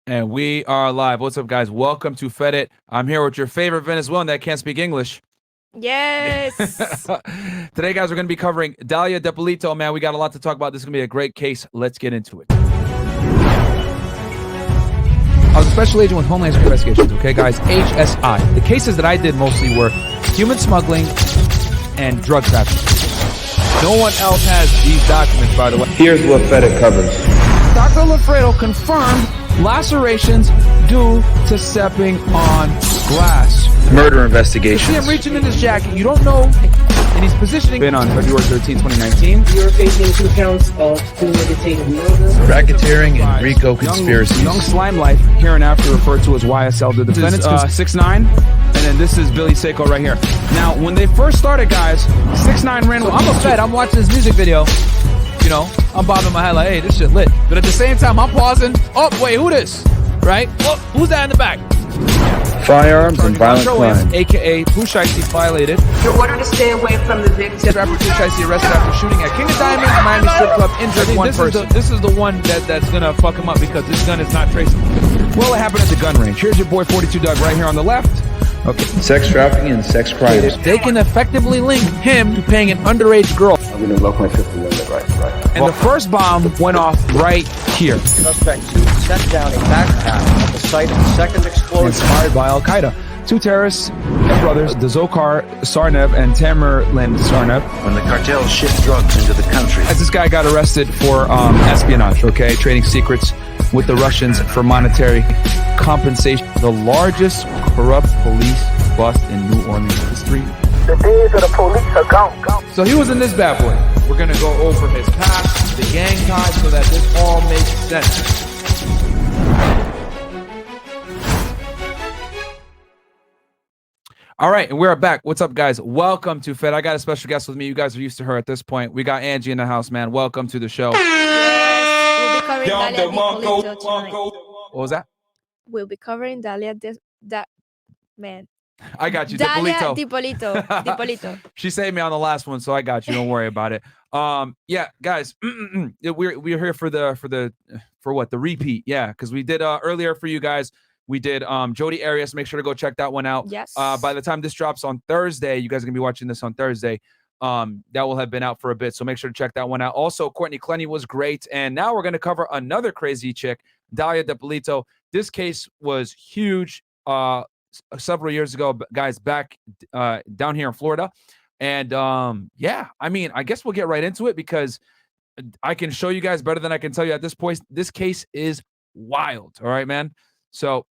And we are live. What's up, guys? Welcome to Fed It. I'm here with your favorite Venezuelan that can't speak English. Yes. Today, guys, we're going to be covering Dalia, Dippolito. Man, we got a lot to talk about. This is going to be a great case. Let's get into it. I was a special agent with Homeland Security Investigations, okay, guys? HSI. The cases that I did mostly were human smuggling and drug trafficking. No one else has these documents, by the way. Here's what Fed It covers. Dr. Lafredo confirmed lacerations due to stepping on glass. Murder You investigations. see him reaching in his jacket. You don't know. And he's positioning. Been on February 13, 2019. You're facing 2 counts of premeditated murder. Racketeering and RICO conspiracies. Young Slime Life, here and after referred to as YSL. The defendants 6'9", and then this is Billy Seiko right here. Now, when they first started, guys, 6'9" ran. I'm a Fed. I'm watching this music video. You know, I'm bobbing my head like, hey, this shit lit. But at the same time, I'm pausing. Oh, wait, who this? Right? Oh, who's that in the back? Firearms and violent crime. AKA Pushaisi violated. You're ordered to stay away from the victim. Rapper Pushaisi arrested after shooting at King of Diamonds, Miami strip club, injured one person. This is the one that's gonna fuck him up because this gun is not traceable. Well, it happened at the gun range. Here's your boy 42 Doug right here on the left. Okay. Sex trafficking and sex crimes. They can effectively link him to paying an underage girl. I'm gonna lock my fifth limit right. And the first bomb went off right here. Suspect 2 set down a backpack at the site of the second explosion. Inspired by Al Qaeda. 2 terrorists and brothers, the Zokar Sarnev and Tamerlan Sarnev. When the cartels ship drugs into the country. As this guy got arrested for espionage, okay, trading secrets with the Russians for monetary compensation. The largest corrupt police bust in New Orleans history. The days of the police are gone. So he was in this bad boy. We're gonna go over his past, the gang ties, so that this all makes sense. All right, and we're back. What's up, guys? Welcome to Fed. I got a special guest with me. You guys are used to her at this point. We got Angie in the house, man. Welcome to the show. We'll be covering Dalia Dippolito tonight. What was that? We'll be covering Dalia man. I got you. Dalia Dippolito. Dippolito. She saved me on the last one, so I got you. Don't worry about it. Yeah, guys, we're here for what? The repeat. Yeah, because we did earlier for you guys. We did Jodi Arias. Make sure to go check that one out. Yes. By the time this drops on Thursday, you guys are gonna be watching this on Thursday. That will have been out for a bit, so make sure to check that one out. Also, Courtney Clenny was great, and now we're gonna cover another crazy chick, Dalia Dippolito. This case was huge. Several years ago, guys, back down here in Florida. And yeah, I mean, I guess we'll get right into it because I can show you guys better than I can tell you at this point. This case is wild. All right, man. So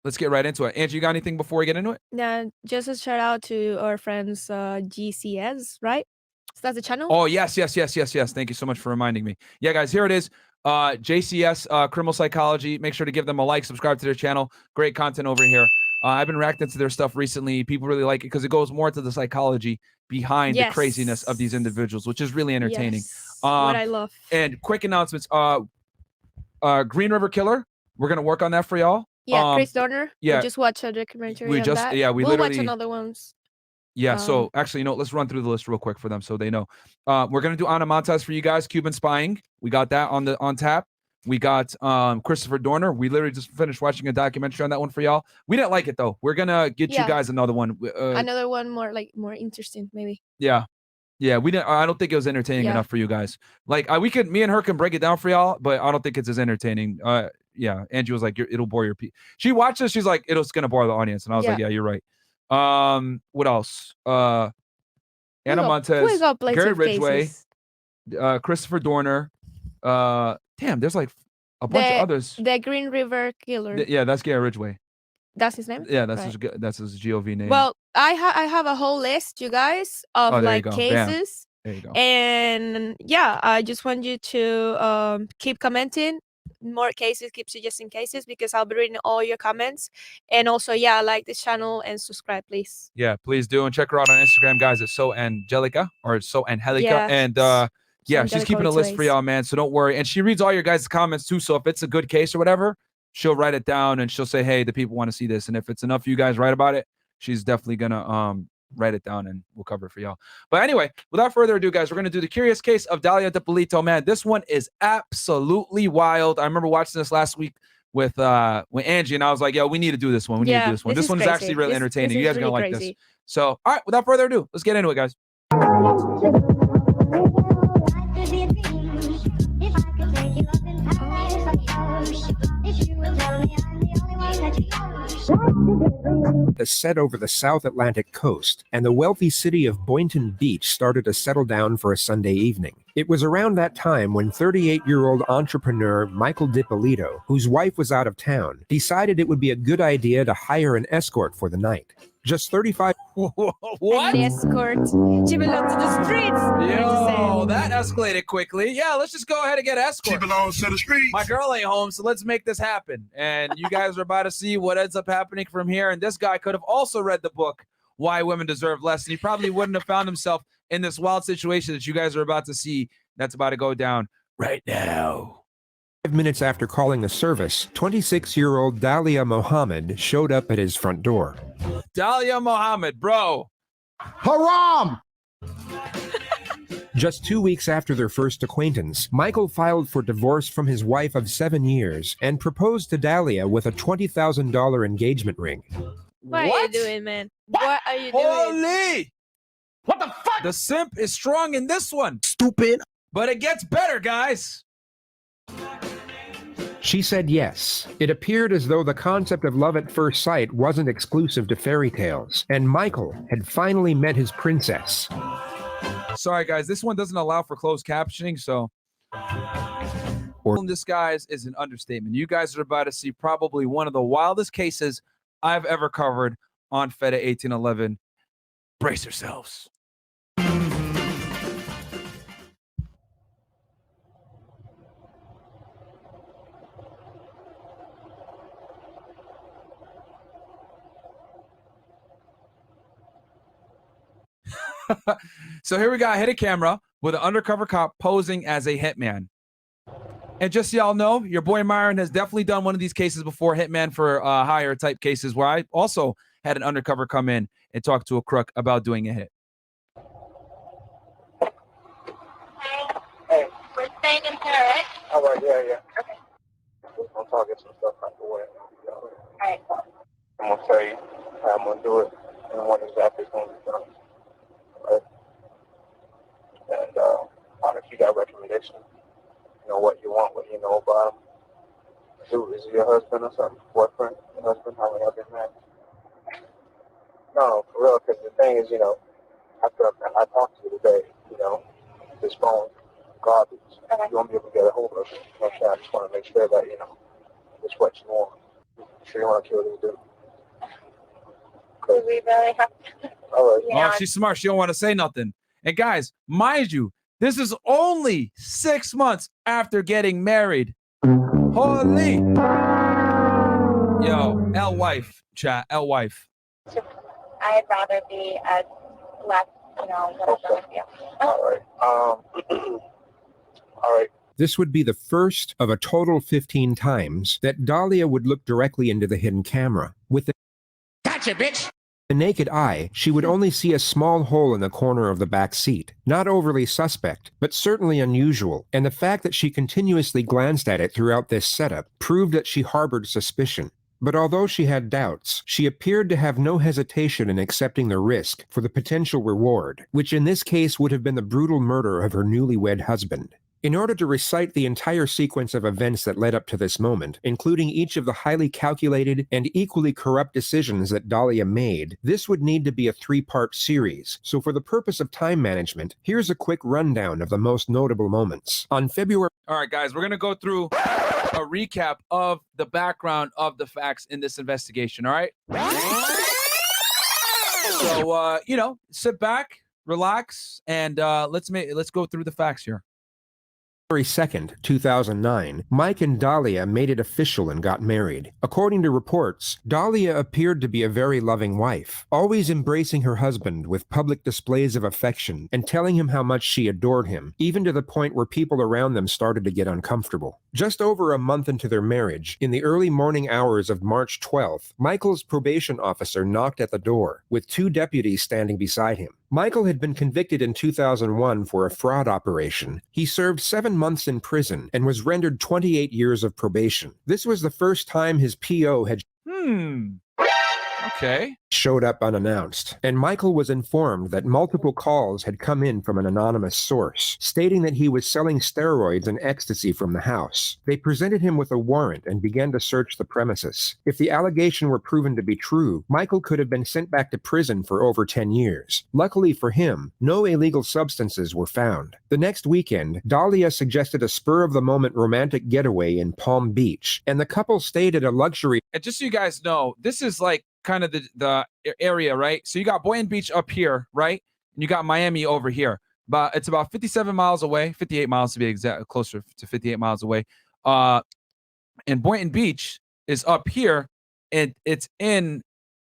let's get right into it. Angie, you got anything before we get into it? Now, just a shout out to our friends GCS, right? Is that the channel? Oh, yes. Thank you so much for reminding me. Yeah, guys, here it is. JCS Criminal Psychology. Make sure to give them a like, subscribe to their channel. Great content over here. I've been reacting to their stuff recently. People really like it because it goes more to the psychology behind the craziness of these individuals, which is really entertaining. Yes, what I love. And quick announcements. Green River Killer. We're gonna work on that for y'all. Yeah, Chris Dorner. Yeah, we just watched a documentary we on just that. yeah we we'll literally watch another ones. Yeah, so actually, you know, let's run through the list real quick for them so they know. We're gonna do Ana Montes for you guys. Cuban Spying. We got that on tap. We got Christopher Dorner. We literally just finished watching a documentary on that one for y'all. We didn't like it though. We're gonna get you guys another one. Another one more interesting, maybe. Yeah, we didn't. I don't think it was entertaining enough for you guys. Like me and her can break it down for y'all, but I don't think it's as entertaining. Yeah, Angie was like, it'll bore your people. She watched this. She's like, it's gonna bore the audience, and I was like, yeah, you're right. What else? Ana Montes, Gary Ridgway, Christopher Dorner. Damn, there's like a bunch of others. The Green River Killer. Yeah, that's Gary Ridgway. That's his name. Yeah, that's his GOV name. Well, I have a whole list, you guys, of cases. There you go. And yeah, I just want you to keep commenting more cases, keep suggesting cases, because I'll be reading all your comments. And also, like this channel and subscribe, please. Yeah, please do. And check her out on Instagram, guys. It's So Angelica or So Angelica. And yeah, she's keeping a list for y'all, man. So don't worry. And she reads all your guys' comments too. So if it's a good case or whatever, she'll write it down and she'll say, hey, the people want to see this. And if it's enough of you guys write about it, she's definitely gonna write it down and we'll cover it for y'all. But anyway, without further ado, guys, we're gonna do the curious case of Dalia Dippolito. Man, this one is absolutely wild. I remember watching this last week with Angie, and I was like, yo, we need to do this one. We need to do this one. This is one's crazy. actually really entertaining. This You guys is are gonna really like this. crazy. So, all right, without further ado, let's get into it, guys. is set over the South Atlantic coast, and the wealthy city of Boynton Beach started to settle down for a Sunday evening. It was around that time when 38-year-old entrepreneur Michael Dippolito, whose wife was out of town, decided it would be a good idea to hire an escort for the night. Just 35. What? An escort. She belongs to the streets. Yo, that escalated quickly. Yeah, let's just go ahead and get escort. She belongs to the streets. My girl ain't home, so let's make this happen. And you guys are about to see what ends up happening from here. And this guy could have also read the book, Why Women Deserve Less, and he probably wouldn't have found himself in this wild situation that you guys are about to see that's about to go down right now. 5 minutes after calling the service, 26-year-old Dalia Mohammed showed up at his front door. Dalia Mohammed, bro. Haram! Just 2 weeks after their first acquaintance, Michael filed for divorce from his wife of 7 years and proposed to Dalia with a $20,000 engagement ring. What are you doing, man? What are you doing? Holy! What the fuck? The simp is strong in this one. Stupid. But it gets better, guys. She said yes. It appeared as though the concept of love at first sight wasn't exclusive to fairy tales, and Michael had finally met his princess. Sorry, guys. This one doesn't allow for closed captioning, so... This, guys, is an understatement. You guys are about to see probably one of the wildest cases I've ever covered on FETA 1811. Brace yourselves. So here we got a hidden camera with an undercover cop posing as a hitman. And just so y'all know, your boy Myron has definitely done one of these cases before, hitman for hire type cases, where I also had an undercover come in and talk to a crook about doing a hit. Hey, we're staying in Paris. All right, yeah. Okay. I'm talking some stuff out the way. All right. I'm going to tell you how I'm going to do it and what exactly is going to be done. Right? And if you got recommendations, you know what you want, what you know about him. Dude, is he your husband or something? Boyfriend? Your husband? How many of them married? No, for real, because the thing is, after I talked to you today, this phone, garbage. You won't be able to get a hold of it. I just want to make sure that, it's what you want. Sure you want to kill this dude. Do we really have to? All right. Oh, she's smart. She don't want to say nothing. And guys, mind you, this is only 6 months after getting married. Holy. Yo, L-wife, chat, L-wife. I'd rather be as less, whatever with you. All right. All right. This would be the first of a total 15 times that Dalia would look directly into the hidden camera. With the Gotcha, bitch! the naked eye, she would only see a small hole in the corner of the back seat. Not overly suspect, but certainly unusual, and the fact that she continuously glanced at it throughout this setup proved that she harbored suspicion. But although she had doubts, she appeared to have no hesitation in accepting the risk for the potential reward, which in this case would have been the brutal murder of her newlywed husband. In order to recite the entire sequence of events that led up to this moment, including each of the highly calculated and equally corrupt decisions that Dalia made, this would need to be a 3-part series. So for the purpose of time management, here's a quick rundown of the most notable moments. On February... All right, guys, we're going to go through a recap of the background of the facts in this investigation, all right? So, sit back, relax, and let's go through the facts here. February 2nd, 2009, Mike and Dalia made it official and got married. According to reports, Dalia appeared to be a very loving wife, always embracing her husband with public displays of affection and telling him how much she adored him, even to the point where people around them started to get uncomfortable. Just over a month into their marriage, in the early morning hours of March 12th, Michael's probation officer knocked at the door, with 2 deputies standing beside him. Michael had been convicted in 2001 for a fraud operation. He served 7 months in prison and was rendered 28 years of probation. This was the first time his PO had Okay. showed up unannounced, and Michael was informed that multiple calls had come in from an anonymous source, stating that he was selling steroids and ecstasy from the house. They presented him with a warrant and began to search the premises. If the allegation were proven to be true, Michael could have been sent back to prison for over 10 years. Luckily for him, no illegal substances were found. The next weekend, Dalia suggested a spur-of-the-moment romantic getaway in Palm Beach, and the couple stayed at a luxury. And just so you guys know, this is like kind of the area, right? So you got Boynton Beach up here, right? And you got Miami over here. But it's about 57 miles away, 58 miles to be exact, closer to 58 miles away. And Boynton Beach is up here, and it's and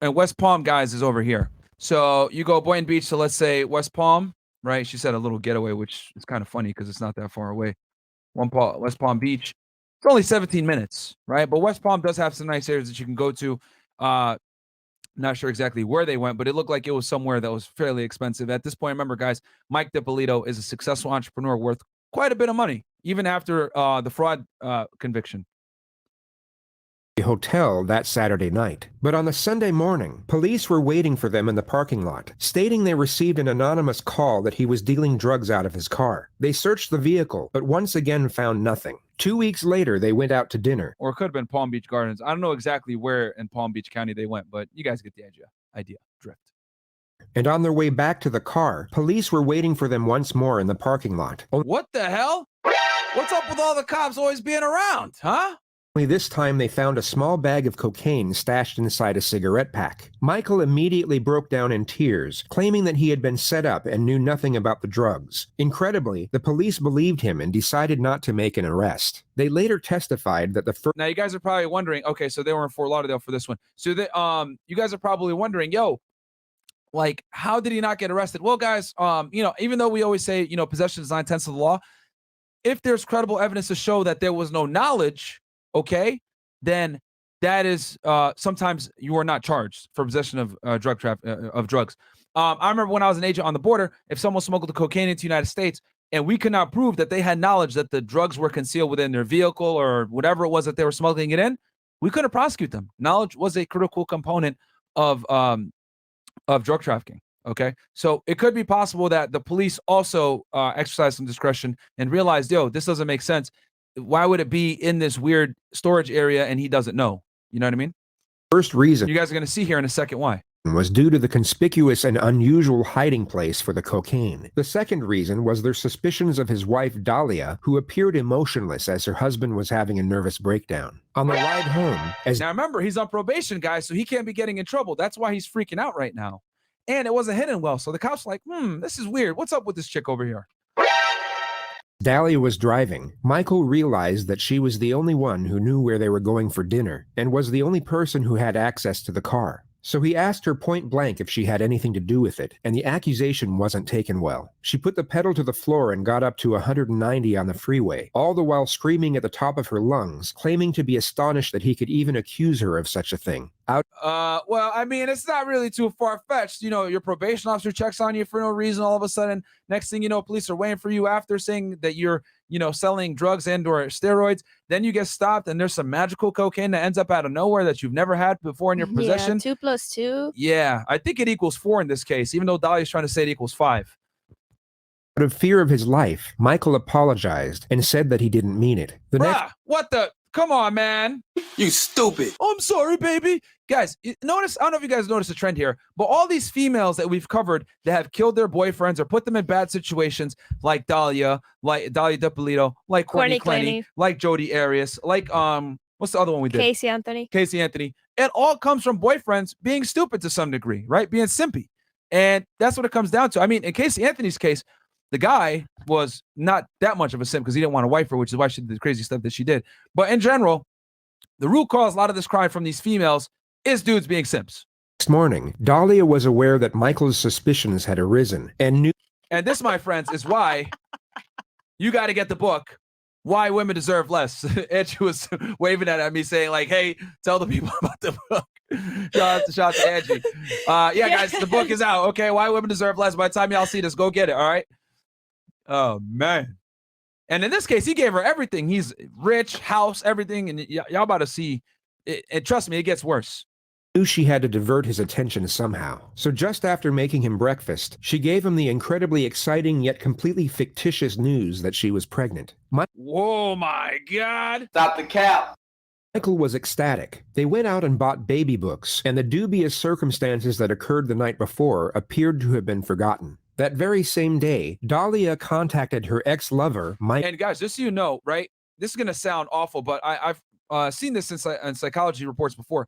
West Palm, guys, is over here. So you go Boynton Beach to, let's say, West Palm, right? She said a little getaway, which is kind of funny because it's not that far away. West Palm Beach. It's only 17 minutes, right? But West Palm does have some nice areas that you can go to. Not sure exactly where they went, but it looked like it was somewhere that was fairly expensive. At this point, remember, guys, Mike Dippolito is a successful entrepreneur worth quite a bit of money, even after the fraud conviction. Hotel that Saturday night. But on the Sunday morning, police were waiting for them in the parking lot, stating they received an anonymous call that he was dealing drugs out of his car. They searched the vehicle, but once again found nothing. 2 weeks later, they went out to dinner. Or it could have been Palm Beach Gardens. I don't know exactly where in Palm Beach County they went, but you guys get the idea. Drift. And on their way back to the car, police were waiting for them once more in the parking lot. What the hell? What's up with all the cops always being around, huh? Only this time they found a small bag of cocaine stashed inside a cigarette pack. Michael immediately broke down in tears, claiming that he had been set up and knew nothing about the drugs. Incredibly, the police believed him and decided not to make an arrest. They later testified that the first— Now you guys are probably wondering, okay, so they were in Fort Lauderdale for this one. So you guys are probably wondering, yo, like, how did he not get arrested? Well, guys, even though we always say, possession is 9/10 of the law, if there's credible evidence to show that there was no knowledge, okay, then that is sometimes you are not charged for possession of drugs. I remember when I was an agent on the border, if someone smuggled the cocaine into the United States and we could not prove that they had knowledge that the drugs were concealed within their vehicle or whatever it was that they were smuggling it in, we couldn't prosecute them. Knowledge was a critical component of drug trafficking. Okay, so it could be possible that the police also exercised some discretion and realized, yo, this doesn't make sense. Why would it be in this weird storage area and he doesn't know? You know what I mean? first reason you guys are going to see here in a second why. Was due to the conspicuous and unusual hiding place for the cocaine. The second reason was their suspicions of his wife Dalia, who appeared emotionless as her husband was having a nervous breakdown. On the ride home, Now remember, he's on probation, guys, so he can't be getting in trouble. That's why he's freaking out right now. And it wasn't hidden well, so the cops were like, this is weird. What's up with this chick over here? Dalia was driving. Michael realized that she was the only one who knew where they were going for dinner, and was the only person who had access to the car. So he asked her point blank if she had anything to do with it, and the accusation wasn't taken well. She put the pedal to the floor and got up to 190 on the freeway, all the while screaming at the top of her lungs, claiming to be astonished that he could even accuse her of such a thing. Well, I mean, it's not really too far-fetched. You know, your probation officer checks on you for no reason. All of a sudden, next thing you know, police are waiting for you after saying that you're, selling drugs and or steroids. Then you get stopped and there's some magical cocaine that ends up out of nowhere that you've never had before in your possession. Yeah, 2 + 2. Yeah, I think it equals 4 in this case, even though Dalia's trying to say it equals 5. Out of fear of his life, Michael apologized and said that he didn't mean it. What the? Come on, man. You stupid. I'm sorry, baby. Guys, notice, I don't know if you guys noticed a trend here, but all these females that we've covered that have killed their boyfriends or put them in bad situations, like Dalia, like Dalia Dippolito, like Courtney Clenny, like Jodi Arias, like, what's the other one we did? Casey Anthony. It all comes from boyfriends being stupid to some degree, right? Being simpy. And that's what it comes down to. I mean, in Casey Anthony's case, the guy was not that much of a simp because he didn't want to wife her, which is why she did the crazy stuff that she did. But in general, the root cause, a lot of this crime from these females is dudes being simps. Next morning, Dalia was aware that Michael's suspicions had arisen and knew. And this, my friends, is why you got to get the book Why Women Deserve Less. Angie was waving at me saying like, hey, tell the people about the book. Shout out to Angie. Yeah, guys, the book is out. Okay, Why Women Deserve Less. By the time y'all see this, go get it, all right? Oh, man. And in this case, he gave her everything. He's rich, house, everything. And y'all about to see. And trust me, it gets worse. Knew she had to divert his attention somehow. So just after making him breakfast, she gave him the incredibly exciting yet completely fictitious news that she was pregnant. Whoa, my God. Stop the cap. Michael was ecstatic. They went out and bought baby books, and the dubious circumstances that occurred the night before appeared to have been forgotten. That very same day, Dalia contacted her ex-lover, Mike. And guys, just so you know, right, this is going to sound awful, but I've seen this in psychology reports before.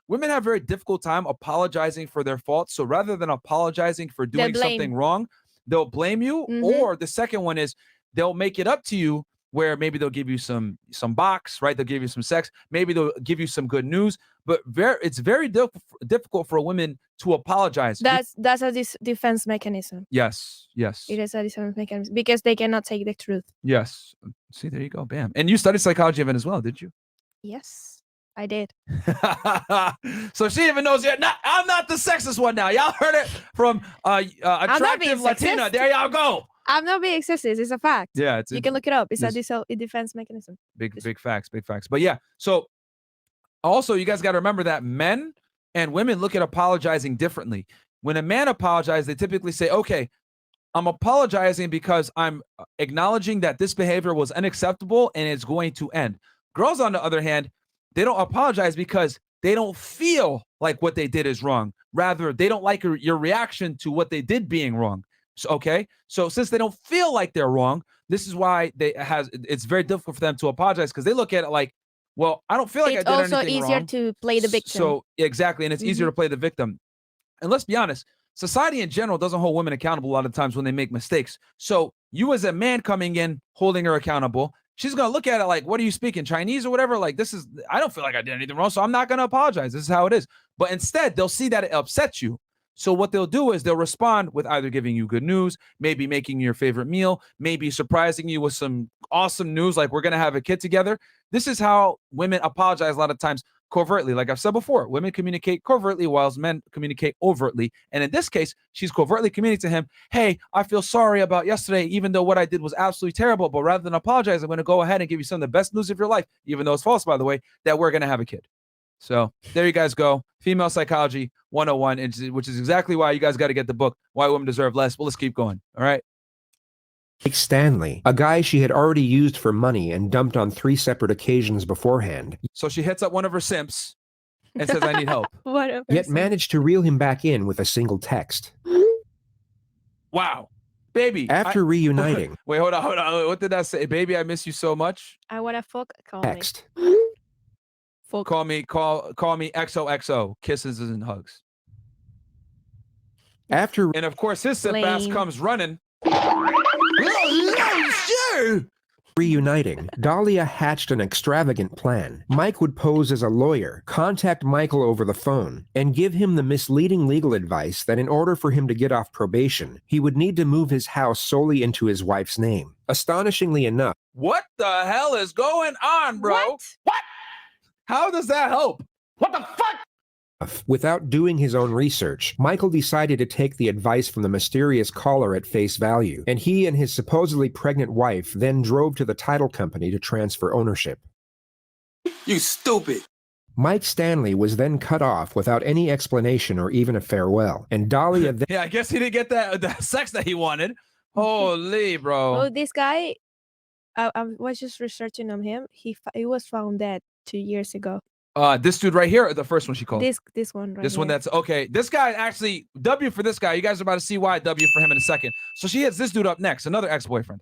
Women have a very difficult time apologizing for their faults. So rather than apologizing for doing something wrong, they'll blame you. Or the second one is they'll make it up to you, where maybe they'll give you some box, right? They'll give you some sex. Maybe they'll give you some good news. But it's very difficult for a woman to apologize. That's a defense mechanism. Yes. It is a defense mechanism because they cannot take the truth. Yes. See, there you go. Bam. And you studied psychology event as well, did you? Yes. I did. So she even knows I'm not the sexist one now. Y'all heard it from attractive Latina. There y'all go. I'm not being sexist. It's a fact. Yeah, you can look it up. It's a defense mechanism. Big facts. But yeah, so also you guys got to remember that men and women look at apologizing differently. When a man apologizes, they typically say, okay, I'm apologizing because I'm acknowledging that this behavior was unacceptable and it's going to end. Girls, on the other hand, they don't apologize because they don't feel like what they did is wrong. Rather, they don't like your reaction to what they did being wrong. So, okay. So since they don't feel like they're wrong, this is why it's very difficult for them to apologize, because they look at it like, well, I don't feel like I did anything wrong. It's also easier to play the victim. So exactly. And it's easier to play the victim. And let's be honest, society in general doesn't hold women accountable a lot of times when they make mistakes. So you as a man coming in, holding her accountable, she's going to look at it like, what are you speaking, Chinese or whatever? Like, I don't feel like I did anything wrong, so I'm not going to apologize. This is how it is. But instead, they'll see that it upsets you. So what they'll do is they'll respond with either giving you good news, maybe making your favorite meal, maybe surprising you with some awesome news, like we're going to have a kid together. This is how women apologize a lot of times, covertly. Like I've said before, women communicate covertly whilst men communicate overtly. And in this case, she's covertly communicating to him, hey, I feel sorry about yesterday, even though what I did was absolutely terrible. But rather than apologize, I'm going to go ahead and give you some of the best news of your life, even though it's false, by the way, that we're going to have a kid. So there you guys go. Female Psychology 101, which is exactly why you guys got to get the book, Why Women Deserve Less. Well, let's keep going. All right. Mike Stanley, a guy she had already used for money and dumped on 3 separate occasions beforehand. So she hits up one of her simps and says, I need help. Yet managed to reel him back in with a single text. Wow. Baby. After reuniting. Wait, hold on. What did I say? Baby, I miss you so much. I want to fuck. Text. Call me XOXO. Kisses and hugs. And of course, his simp ass comes running. Reuniting, Dalia hatched an extravagant plan. Mike would pose as a lawyer, contact Michael over the phone, and give him the misleading legal advice that in order for him to get off probation, he would need to move his house solely into his wife's name. Astonishingly enough. What the hell is going on, bro? What? How does that help? What the fuck? Without doing his own research, Michael decided to take the advice from the mysterious caller at face value, and he and his supposedly pregnant wife then drove to the title company to transfer ownership. You stupid. Mike Stanley was then cut off without any explanation or even a farewell, and Dalia then... Yeah, I guess he didn't get the sex that he wanted. Holy, bro. Oh, this guy, I was just researching on him. He was found dead 2 years ago. This dude right here, or the first one she called? This one right This one that's, okay. This guy actually, W for this guy. You guys are about to see why W for him in a second. So she hits this dude up next, another ex-boyfriend.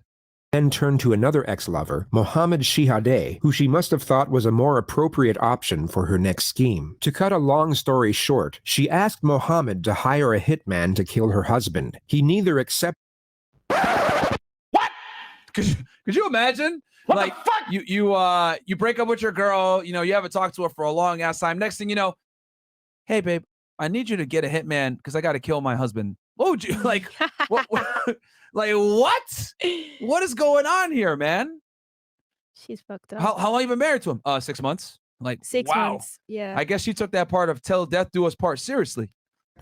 Then turned to another ex-lover, Mohammed Shihadeh, who she must have thought was a more appropriate option for her next scheme. To cut a long story short, she asked Mohammed to hire a hitman to kill her husband. He neither accepted... What? Could you imagine? What like, the fuck? You break up with your girl, you haven't talked to her for a long ass time. Next thing you know, hey babe, I need you to get a hitman because I got to kill my husband. What would you like? What? Like what? What is going on here, man? She's fucked up. How long you been married to him? 6 months. Like 6 wow. months. Yeah. I guess she took that part of "till death do us part" seriously.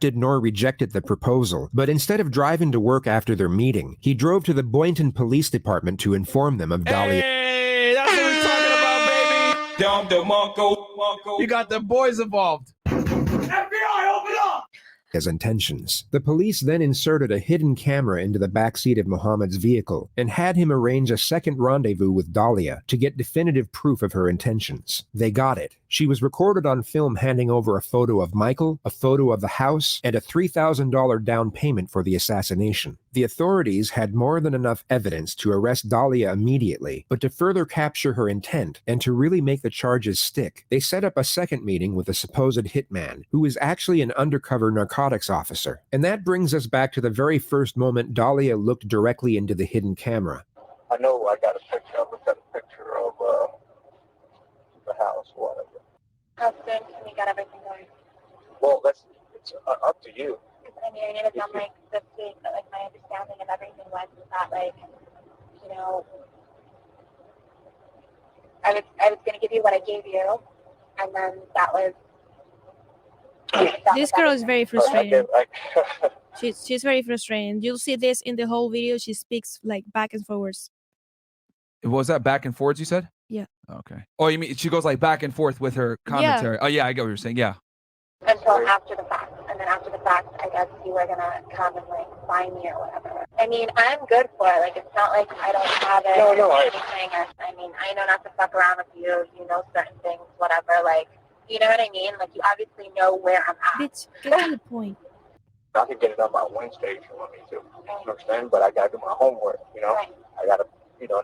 Nor rejected the proposal, but instead of driving to work after their meeting, he drove to the Boynton Police Department to inform them of Dalia. Hey, that's what we're talking about, baby. Down the Monko. You got the boys involved. FBI, open up! His intentions. The police then inserted a hidden camera into the backseat of Muhammad's vehicle and had him arrange a second rendezvous with Dalia to get definitive proof of her intentions. They got it. She was recorded on film handing over a photo of Michael, a photo of the house, and a $3,000 down payment for the assassination. The authorities had more than enough evidence to arrest Dalia immediately, but to further capture her intent and to really make the charges stick, they set up a second meeting with a supposed hitman, who is actually an undercover narcotics officer. And that brings us back to the very first moment Dalia looked directly into the hidden camera. I know I got a picture. I looked at a picture of the house, whatever. How soon can we get everything going? Well, it's up to you. I mean, I need it done like this week, but like my understanding of everything was that like, you know, I was gonna give you what I gave you, and then that was. This girl is very frustrating. I She's very frustrating. You'll see this in the whole video. She speaks like back and forwards. Was that back and forwards you said? Yeah. Okay. Oh, you mean she goes like back and forth with her commentary? Oh yeah, I get what you're saying. Yeah. Until after the fact, and then after the fact, I guess you were gonna come and like find me or whatever. I mean, I'm good for it. Like, it's not like I don't have it. No, anything. I mean, I know not to fuck around with you. You know certain things, whatever. Like, you know what I mean? Like, you obviously know where I'm at. Bitch, get to the point. I can get it done by Wednesday if you want me to. You understand? But I gotta do my homework. You know, Right. I gotta,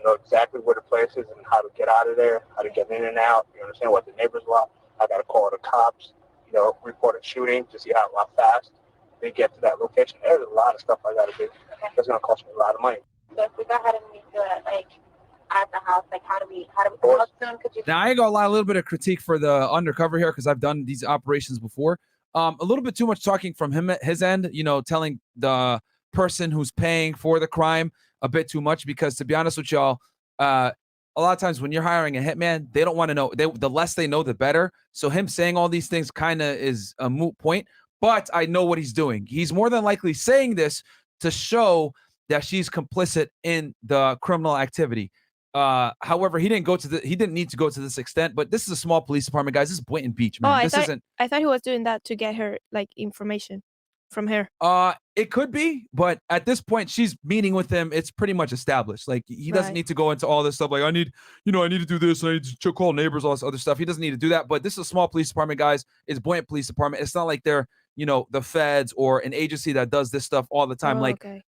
know exactly where the place is and how to get out of there, how to get in and out. You understand what the neighbors want? I gotta call the cops. Report a shooting to see how fast they get to that location. There's a lot of stuff I gotta do. That's gonna cost me a lot of money. So if we go ahead and we do it, like, at the house, like, how soon could you? Now I ain't gonna lie, a little bit of critique for the undercover here because I've done these operations before. A little bit too much talking from him at his end. Telling the person who's paying for the crime a bit too much because, to be honest with y'all, a lot of times when you're hiring a hitman, they don't want to know. The less they know, the better. So him saying all these things kind of is a moot point. But I know what he's doing. He's more than likely saying this to show that she's complicit in the criminal activity. However, he didn't need to go to this extent. But this is a small police department, guys. This is Boynton Beach, man. I thought he was doing that to get her like information from her. It could be, but at this point, she's meeting with him. It's pretty much established. Like he doesn't need to go into all this stuff. Like I need to do this. I need to call neighbors, all this other stuff. He doesn't need to do that. But this is a small police department, guys. It's Boynton Police Department. It's not like they're the feds or an agency that does this stuff all the time.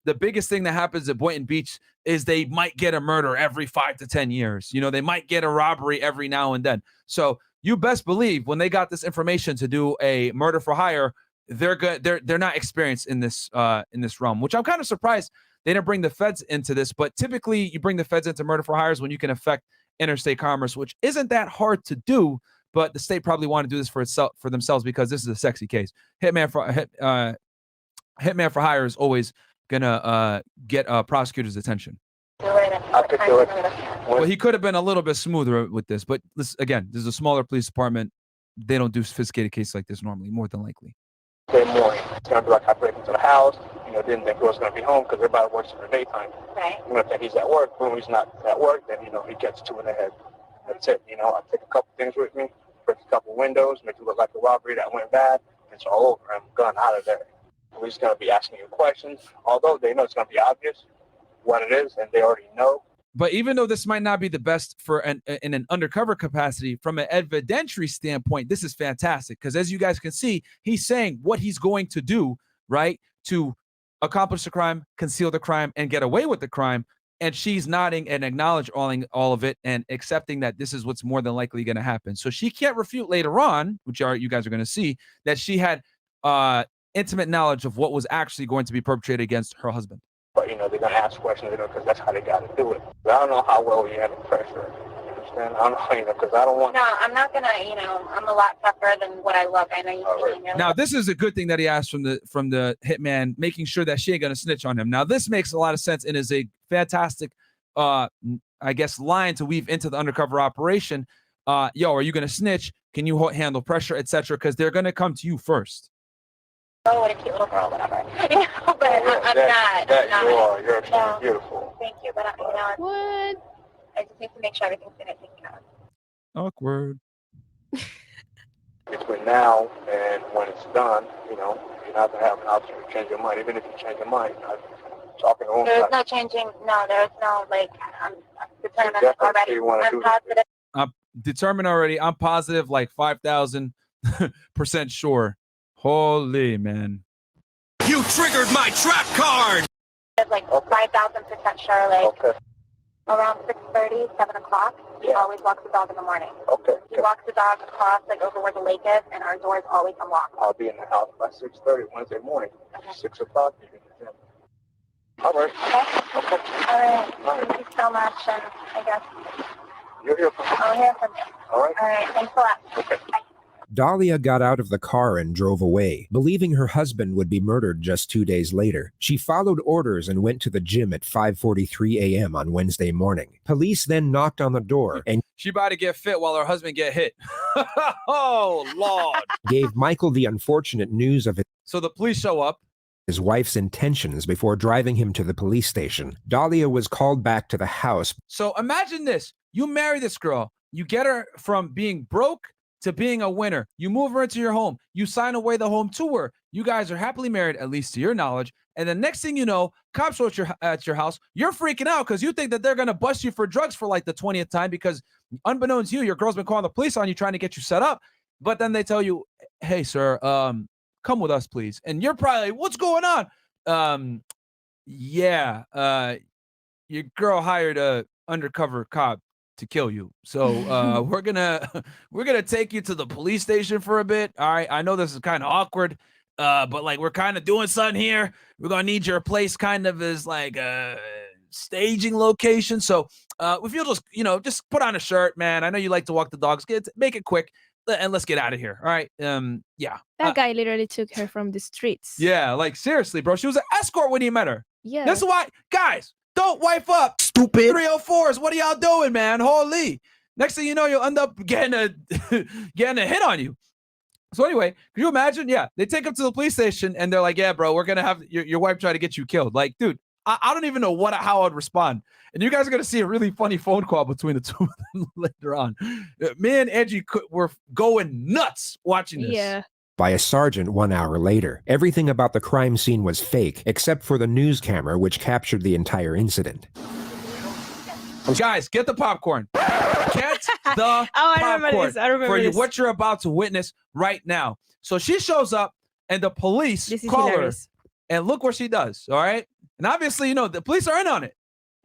The biggest thing that happens at Boynton Beach is they might get a murder every 5 to 10 years. They might get a robbery every now and then. So you best believe when they got this information to do a murder for hire, they're good. They're not experienced in this realm, which I'm kind of surprised they didn't bring the feds into this. But typically, you bring the feds into murder for hires when you can affect interstate commerce, which isn't that hard to do. But the state probably want to do this for themselves because this is a sexy case. Hitman for hire is always gonna get prosecutors' attention. I could do it. Well, he could have been a little bit smoother with this, but this is a smaller police department. They don't do sophisticated cases like this normally, more than likely. Morning. It's gonna be like I break into the house. Didn't think he was gonna be home because everybody works in the daytime. Right. I'm gonna think he's at work. When he's not at work, then he gets 2 in the head. That's it. I take a couple things with me, break a couple windows, make it look like a robbery that went bad. It's all over. I'm gone out of there. We're just gonna be asking you questions, although they know it's gonna be obvious what it is, and they already know. But even though this might not be the best for in an undercover capacity, from an evidentiary standpoint, this is fantastic because, as you guys can see, he's saying what he's going to do, right, to accomplish the crime, conceal the crime, and get away with the crime. And she's nodding and acknowledging all of it and accepting that this is what's more than likely going to happen. So she can't refute later on, which you guys are going to see, that she had intimate knowledge of what was actually going to be perpetrated against her husband. But, they're going to ask questions, because that's how they got to do it. But I don't know how well you handle pressure. You understand? I don't know, because I don't want... No, I'm not going to, I'm a lot tougher than what I look. I know you Now, this is a good thing that he asked from the hitman, making sure that she ain't going to snitch on him. Now, this makes a lot of sense and is a fantastic I guess, line to weave into the undercover operation. Yo, are you going to snitch? Can you handle pressure, etc.? Because they're going to come to you first. Oh, what a cute little girl, whatever. You know, but I'm not. You are. You're extremely beautiful. Thank you, but you know, What? I just need to make sure everything's going to take care of. Awkward. Between now and when it's done, you know, you have to have an option to change your mind. Even if you change your mind, I'm talking to There's no changing. No, there's no, like, I'm determined already. I'm positive. I'm determined already. I'm positive, like 5,000% sure. Holy man. You triggered my trap card! It's like 5,000% sure, like, around 6:30, 7 o'clock, he always walks the dog in the morning. He walks the dog across, like, over where the lake is, and our door is always unlocked. I'll be in the house by 6:30 Wednesday morning. 6 o'clock. All right. Okay. All right. Thank you so much, and I guess You'll hear from me. I'll hear from you. All right. All right. Thanks a lot. Okay. Bye. Dalia got out of the car and drove away, believing her husband would be murdered just 2 days later. She followed orders and went to the gym at 5:43 a.m. on Wednesday morning. Police then knocked on the door and she about to get fit while her husband get hit. Oh, Lord. gave Michael the unfortunate news of So the police show up. his wife's intentions before driving him to the police station. Dalia was called back to the house. So imagine this. You marry this girl. You get her from being broke to being a winner. You move her into your home. You sign away the home to her. You guys are happily married, at least to your knowledge. And the next thing you know, cops show at your house. You're freaking out because you think that they're going to bust you for drugs for like the 20th time because unbeknownst to you, your girl's been calling the police on you trying to get you set up. But then they tell you, hey, sir, come with us, please. And you're probably like, what's going on? Your girl hired a undercover cop to kill you. So we're gonna take you to the police station for a bit. All right. I know this is kind of awkward, but like we're kind of doing something here. We're gonna need your place kind of as like a staging location. So if you'll just put on a shirt, man. I know you like to walk the dogs. Make it quick and let's get out of here. All right. Yeah. That guy literally took her from the streets. Yeah, like seriously, bro. She was an escort when he met her. Yeah. That's why, guys, don't wife up. Stupid 304s. What are y'all doing, man? Holy. Next thing you know, you'll end up getting a hit on you. So anyway, can you imagine? Yeah, they take him to the police station and they're like, yeah, bro, we're gonna have your wife try to get you killed. Like, dude, I don't even know how I'd respond. And you guys are gonna see a really funny phone call between the two of them later on. Me and Angie were going nuts watching this. Yeah. By a sergeant 1 hour later. Everything about the crime scene was fake, except for the news camera, which captured the entire incident. Guys, get the popcorn. Get the popcorn for you, what you're about to witness right now. So she shows up, and the police call her, and look what she does, all right? And obviously, the police are in on it.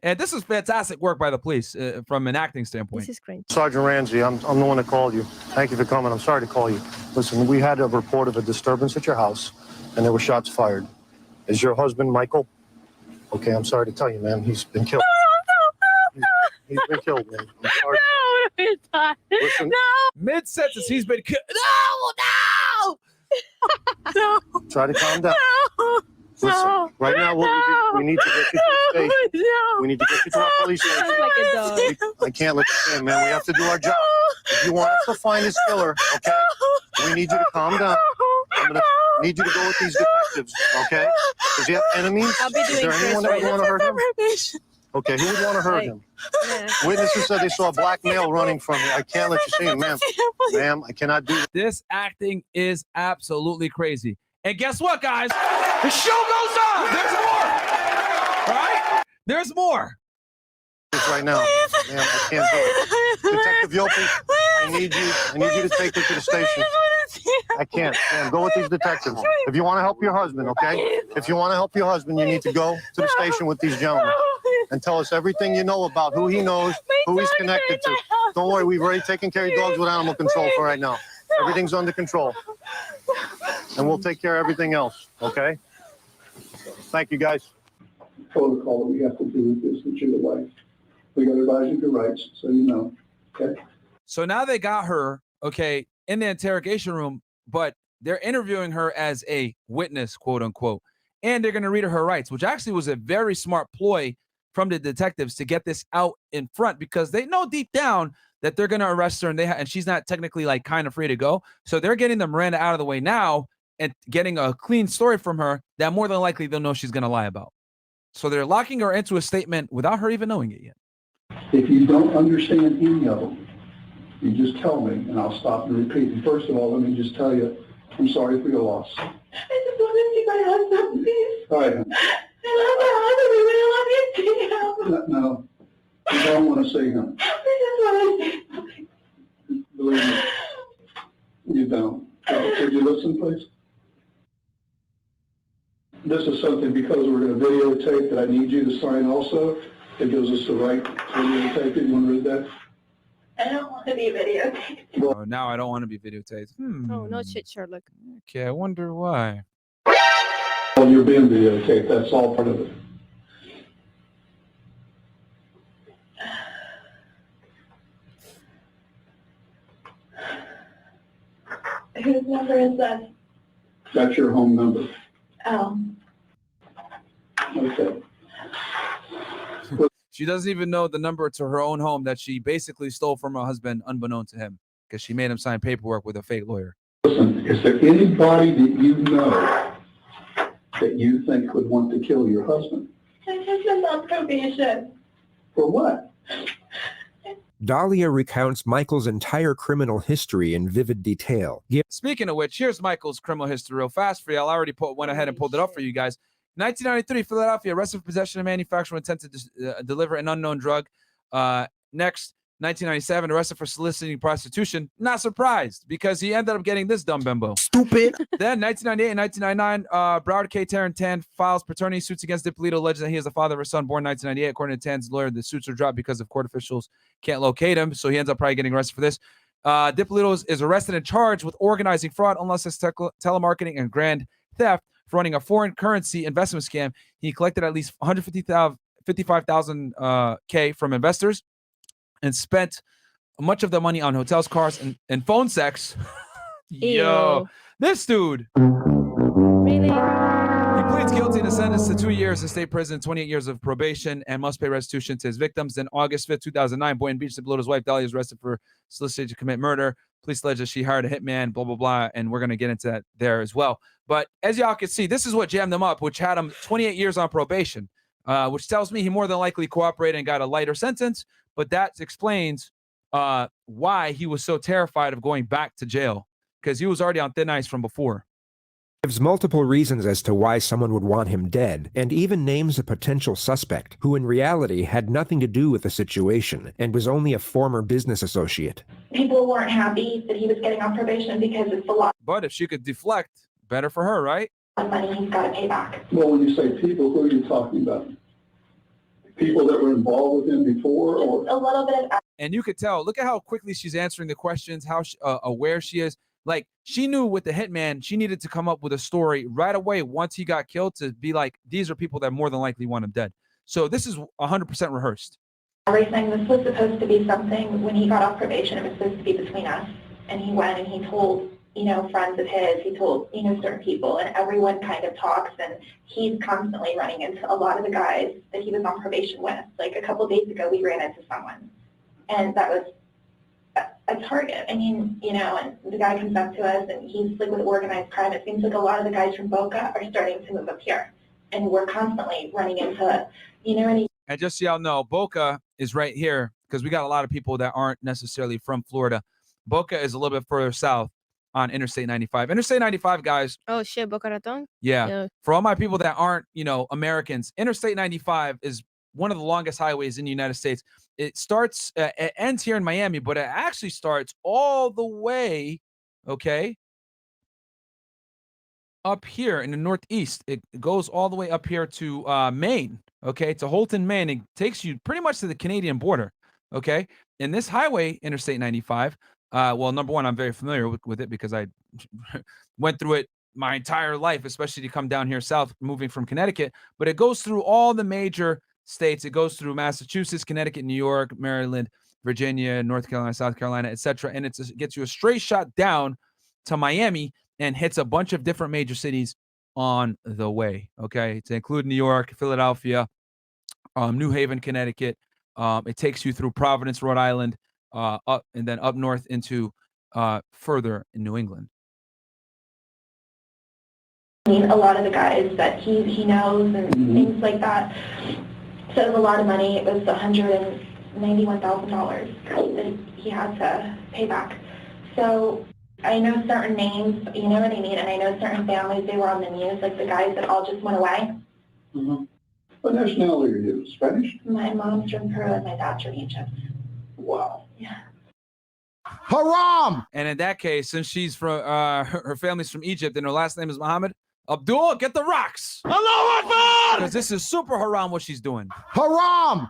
And this is fantastic work by the police from an acting standpoint. This is great. Sergeant Ramsey, I'm the one that called you. Thank you for coming. I'm sorry to call you. Listen, we had a report of a disturbance at your house, and there were shots fired. Is your husband Michael? Okay, I'm sorry to tell you, man. He's been killed. He's been killed, man. I'm sorry. Listen, Mid-sentence, he's been killed. No! Try to calm down. Listen, right now, we need to get you to the station. We need to get you to our police station. I can't let you stay, man. We have to do our job. If you want us to find this killer, okay, we need you to calm down. I'm going to need you to go with these detectives, okay? Does he have enemies? Is there anyone that would want to hurt him? Okay, who would want to hurt him? Yeah. Witnesses said they saw a black male running from you. I can't let you see him, ma'am. Ma'am, I cannot do that. This acting is absolutely crazy. And guess what, guys? The show goes on. There's more. All right? There's more. Right now, ma'am, I can't do it. Detective Yopi, I need you to take her to the station. I can't. Ma'am, go with these detectives. If you want to help your husband, okay? If you want to help your husband, you need to go to the station with these gentlemen and tell us everything you know about who he knows, who he's connected to. Don't worry, we've already taken care of your dogs with animal control for right now. Everything's under control. And we'll take care of everything else, okay? Thank you, guys. Protocol that we have to do with this, with your wife. We got to advise you of your rights, so you know, okay? So now they got her, okay, in the interrogation room, but they're interviewing her as a witness, quote unquote, and they're going to read her rights, which actually was a very smart ploy from the detectives to get this out in front, because they know deep down that they're going to arrest her, and she's not technically like kind of free to go. So they're getting the Miranda out of the way now and getting a clean story from her that more than likely they'll know she's going to lie about. So they're locking her into a statement without her even knowing it yet. If you don't understand any of them, you just tell me, and I'll stop and repeat. And first of all, let me just tell you, I'm sorry for your loss. I just want to see my husband, please. All right. I love my husband. We really love you, too. No, you don't want to see him. I just want to see him. Believe me, you don't. Could you listen, please? This is something, because we're going to videotape, that I need you to sign also. It gives us the right to videotape it. You want to read that? I don't want to be videotaped. Oh, now I don't want to be videotaped. Oh, no shit, Sherlock. Okay, I wonder why. Well, you're being videotaped. That's all part of it. Whose number is that? That's your home number. Oh. Okay. She doesn't even know the number to her own home that she basically stole from her husband unbeknown to him, because she made him sign paperwork with a fake lawyer. Listen, is there anybody that you know that you think would want to kill your husband? My husband's on probation. For what? Dalia recounts Michael's entire criminal history in vivid detail. Speaking of which, here's Michael's criminal history real fast for you. I already went ahead and pulled it up for you guys. 1993, Philadelphia, arrested for possession of manufacture with intent to deliver an unknown drug. Next, 1997, arrested for soliciting prostitution. Not surprised, because he ended up getting this dumb bimbo. Stupid. Then, 1998 and 1999, Broward K. Tan files paternity suits against Dippolito, alleging that he is the father of a son born 1998. According to Tan's lawyer, the suits are dropped because of court officials can't locate him, so he ends up probably getting arrested for this. Dippolito is arrested and charged with organizing fraud, unlicensed telemarketing, and grand theft for running a foreign currency investment scam. He collected at least $155,000 from investors and spent much of the money on hotels, cars, and phone sex. Yo, this dude. Really? He pleads guilty and is sentenced to 2 years in state prison, 28 years of probation, and must pay restitution to his victims. Then August 5th, 2009, Boynton Beach, Dippolito's wife, Dalia, is arrested for soliciting to commit murder. Police allege that she hired a hitman, blah, blah, blah, and we're going to get into that there as well. But as y'all can see, this is what jammed him up, which had him 28 years on probation, which tells me he more than likely cooperated and got a lighter sentence. But that explains why he was so terrified of going back to jail, because he was already on thin ice from before. Gives multiple reasons as to why someone would want him dead, and even names a potential suspect, who in reality had nothing to do with the situation, and was only a former business associate. People weren't happy that he was getting off probation because it's a lot But if she could deflect, better for her, right? of money he's got to pay back. Well, when you say people, who are you talking about? People that were involved with him before, or A little bit of And you could tell, look at how quickly she's answering the questions, how aware she is. Like, she knew with the hitman, she needed to come up with a story right away once he got killed to be like, these are people that more than likely want him dead. So this is 100% rehearsed. everything. This was supposed to be something, when he got off probation, it was supposed to be between us. And he went and he told, friends of his, he told, certain people, and everyone kind of talks, and he's constantly running into a lot of the guys that he was on probation with. Like a couple of days ago, we ran into someone, and that was a target. I mean, and the guy comes up to us, and he's like with organized crime. It seems like a lot of the guys from Boca are starting to move up here, and we're constantly running into, any. And just so y'all know, Boca is right here, because we got a lot of people that aren't necessarily from Florida. Boca is a little bit further south on Interstate 95. Interstate 95, guys. Oh shit, Boca Raton? Yeah. For all my people that aren't, Americans, Interstate 95 is one of the longest highways in the United States. It starts, it ends here in Miami, but it actually starts all the way, up here in the Northeast. It goes all the way up here to Maine, to Holton, Maine. It takes you pretty much to the Canadian border, And this highway, Interstate 95, well, number one, I'm very familiar with it because I went through it my entire life, especially to come down here south, moving from Connecticut. But it goes through all the major states. It goes through Massachusetts, Connecticut, New York, Maryland, Virginia, North Carolina, South Carolina, etc. And it gets you a straight shot down to Miami and hits a bunch of different major cities on the way, to include New York, Philadelphia, New Haven, Connecticut. It takes you through Providence, Rhode Island, up and then up north into further in New England. I mean, a lot of the guys that he knows and things like that. So it was a lot of money. It was $191,000 that he had to pay back. So I know certain names, you know what I mean, and I know certain families, they were on the news, like the guys that all just went away. What nationality are you? Spanish? My mom's from Peru and my dad's from Egypt. Wow. Yeah. Haram! And in that case, since she's from her family's from Egypt and her last name is Muhammad, Abdul, get the rocks. Allahu Akbar! Because this is super haram what she's doing. Haram!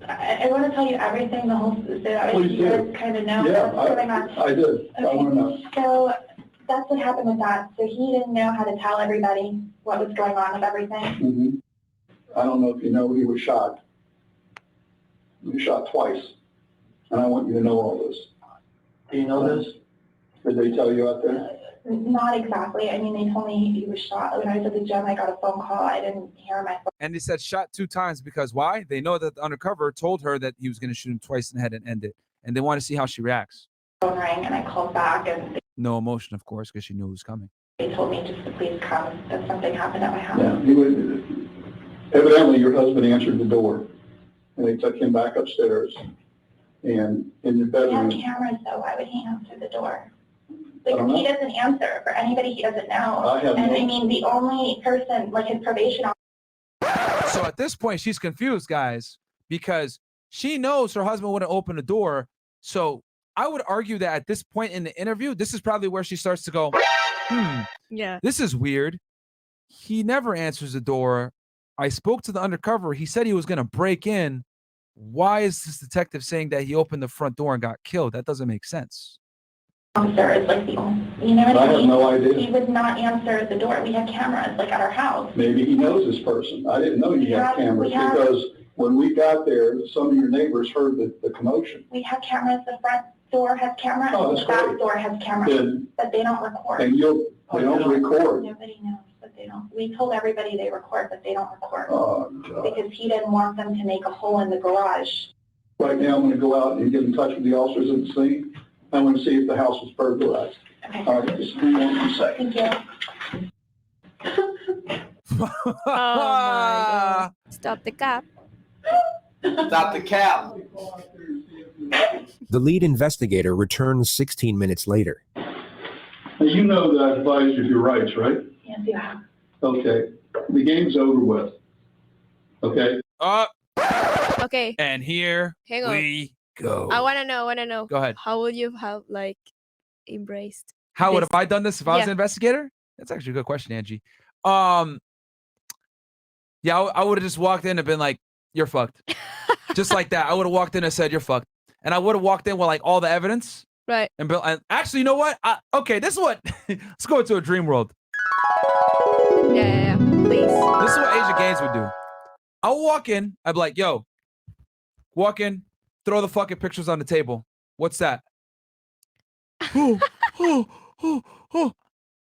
I want to tell you everything, the whole, so that Please you do. guys kind of know Yeah, what's going on. I did. I want to know. So that's what happened with that. So he didn't know how to tell everybody what was going on with everything. I don't know if you know, he was shot. He was shot twice. And I want you to know all this. Do you know this? Did they tell you out there? Not exactly. I mean, they told me he was shot. When I was at the gym, I got a phone call. I didn't hear my phone. And they said shot 2 times because why? They know that the undercover told her that he was going to shoot him twice in the head and end it. And they want to see how she reacts. Phone rang and I called back and No emotion, of course, because she knew it was coming. they told me just to please come if something happened at my house. Yeah. He would, evidently, your husband answered the door. And they took him back upstairs. And in the We bedroom. have cameras, though. Why would he answer the door? I don't Like, know. he doesn't answer for anybody he doesn't know. I have And no- I mean, the only person, like his probation officer. So at this point, she's confused, guys, because she knows her husband wouldn't open the door. So I would argue that at this point in the interview, this is probably where she starts to go, Yeah. this is weird. He never answers the door. I spoke to the undercover. He said he was going to break in. Why is this detective saying that he opened the front door and got killed? That doesn't make sense. Officer is like the only, you know what I I have mean? no idea. He would not answer the door. We have cameras, like at our house. Maybe he knows this person. I didn't know you had cameras we have- because when we got there, some of your neighbors heard the commotion. We have cameras. The front door has cameras. Oh, The that's back great. door has cameras, Then- but they don't record. And they don't record. Nobody knows, but they don't. We told everybody they record, but they don't record. Oh, God. Because he didn't want them to make a hole in the garage. Right now, I'm going to go out and get in touch with the officers at the scene. I want to see if the house was burglarized. Okay. All right, just hang on a second. Thank you. Oh my God. Stop the cap. Stop the cap. The lead investigator returns 16 minutes later. Now, you know that I advised you of your rights, right? Yes, you have. Okay. The game's over with. Okay? Okay. And here Hang on. we go. I want to know. Go ahead. How would you have like embraced? How would this? have I done this if I was Yeah. an investigator? That's actually a good question, Angie. Yeah, I would have just walked in and been like, "You're fucked," just like that. I would have walked in and said, "You're fucked," and I would have walked in with like all the evidence. Right. And actually, you know what? Okay, this is what. Let's go into a dream world. Yeah. Please. This is what Asia Gaines would do. I'll walk in. I'd be like, "Yo," walk in, throw the fucking pictures on the table. What's that?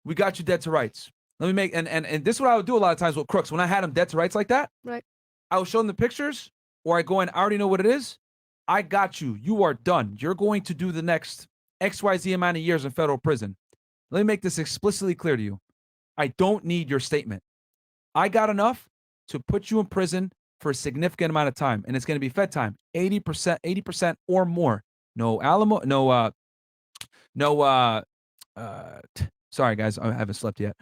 We got you dead to rights. Let me make and this is what I would do a lot of times with crooks. When I had them dead to rights like that, Right. I would show them the pictures, or I go in, I already know what it is. I got you. You are done. You're going to do the next XYZ amount of years in federal prison. Let me make this explicitly clear to you. I don't need your statement. I got enough to put you in prison for a significant amount of time, and it's going to be fed time, 80% or more. No alamo, sorry guys, I haven't slept yet.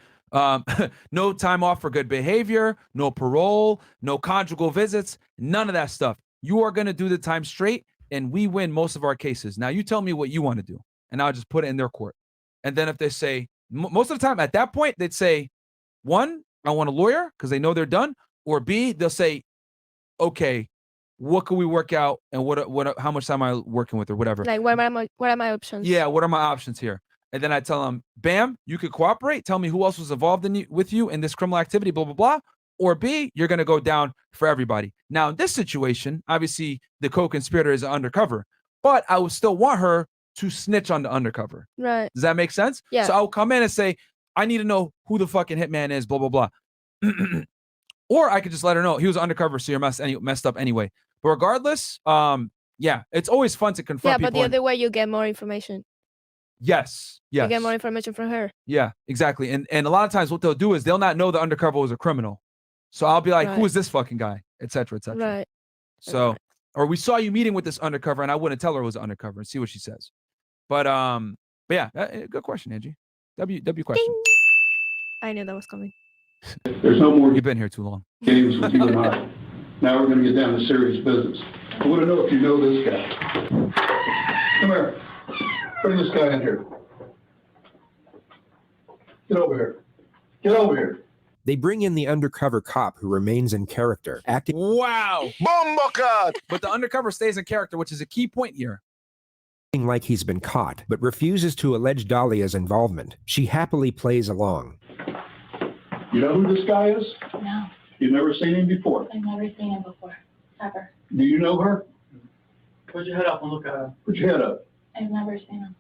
No time off for good behavior, no parole, no conjugal visits, none of that stuff. You are going to do the time straight, and we win most of our cases. Now you tell me what you want to do, and I'll just put it in their court. And then if they say, most of the time at that point, they'd say, 1, I want a lawyer because they know they're done, or B, they'll say, okay, what can we work out, and what how much time am I working with, or whatever. Like, what are my options? Yeah, what are my options here? And then I tell them, bam, you could cooperate. Tell me who else was involved with you in this criminal activity, blah, blah, blah. Or B, you're going to go down for everybody. Now, in this situation, obviously, the co-conspirator is an undercover, but I would still want her to snitch on the undercover. Right. Does that make sense? Yeah. So I'll come in and say, I need to know who the fucking hitman is, blah, blah, blah. Or I could just let her know he was undercover, so you're messed up anyway. But regardless, yeah, it's always fun to confront people. Yeah, but the other way, you get more information. Yes. You get more information from her. Yeah, exactly. And a lot of times what they'll do is they'll not know the undercover was a criminal. So I'll be like, who is this fucking guy? Et cetera, et cetera. Right. So, or we saw you meeting with this undercover, and I wouldn't tell her it was an undercover and see what she says. But yeah, good question, Angie. W question. Ding. I knew that was coming. There's no more You've been here too long. games with you and I. Now we're going to get down to serious business. I want to know if you know this guy. Come here. Bring this guy in here. Get over here. Get over here. They bring in the undercover cop who remains in character, acting. Wow. Bumblecud! But the undercover stays in character, which is a key point here. Like he's been caught, but refuses to allege Dalia's involvement. She happily plays along. You know who this guy is? No, You've never seen him before? I've never seen him before. Ever. Do you know her? Put your head up and look at her. Put your head up. I've never seen him.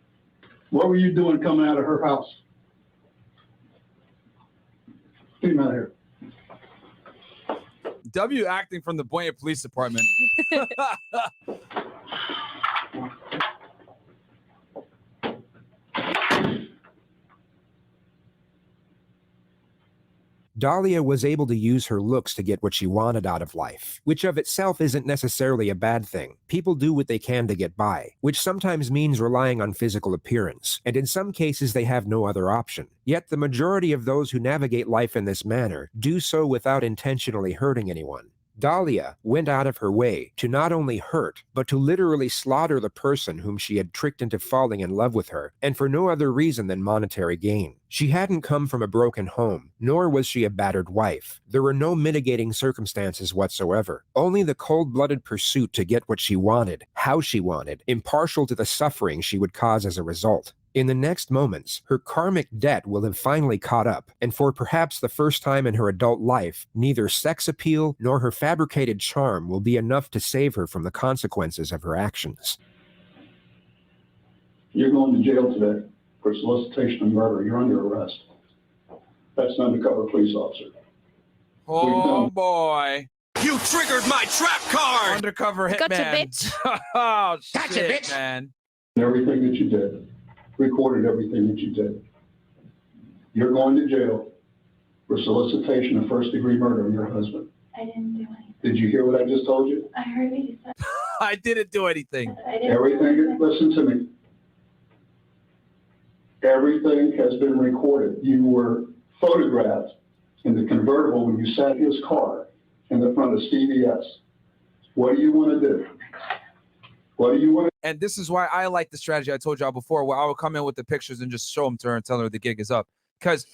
What were you doing coming out of her house? Get him out of here. W acting from the Boyant Police Department. Dalia was able to use her looks to get what she wanted out of life, which of itself isn't necessarily a bad thing. People do what they can to get by, which sometimes means relying on physical appearance, and in some cases they have no other option. Yet the majority of those who navigate life in this manner do so without intentionally hurting anyone. Dalia went out of her way to not only hurt, but to literally slaughter the person whom she had tricked into falling in love with her, and for no other reason than monetary gain. She hadn't come from a broken home, nor was she a battered wife. There were no mitigating circumstances whatsoever, only the cold-blooded pursuit to get what she wanted, how she wanted, impartial to the suffering she would cause as a result. In the next moments, her karmic debt will have finally caught up, and for perhaps the first time in her adult life, neither sex appeal nor her fabricated charm will be enough to save her from the consequences of her actions. You're going to jail today for solicitation of murder. You're under arrest. That's an undercover police officer. Oh boy. You triggered my trap card! Undercover hitman. Gotcha, bitch. Oh, Gotcha, shit, bitch. man. Everything that you did. Recorded everything that you did. You're going to jail for solicitation of first-degree murder of your husband. I didn't do anything. Did you hear what I just told you? I heard what you said. I didn't do anything. I didn't Everything, listen to me. Everything has been recorded. You were photographed in the convertible when you sat in his car in the front of CVS. What do you want to do? What do you want to And this is why I like the strategy I told y'all before, where I would come in with the pictures and just show them to her and tell her the gig is up. Because,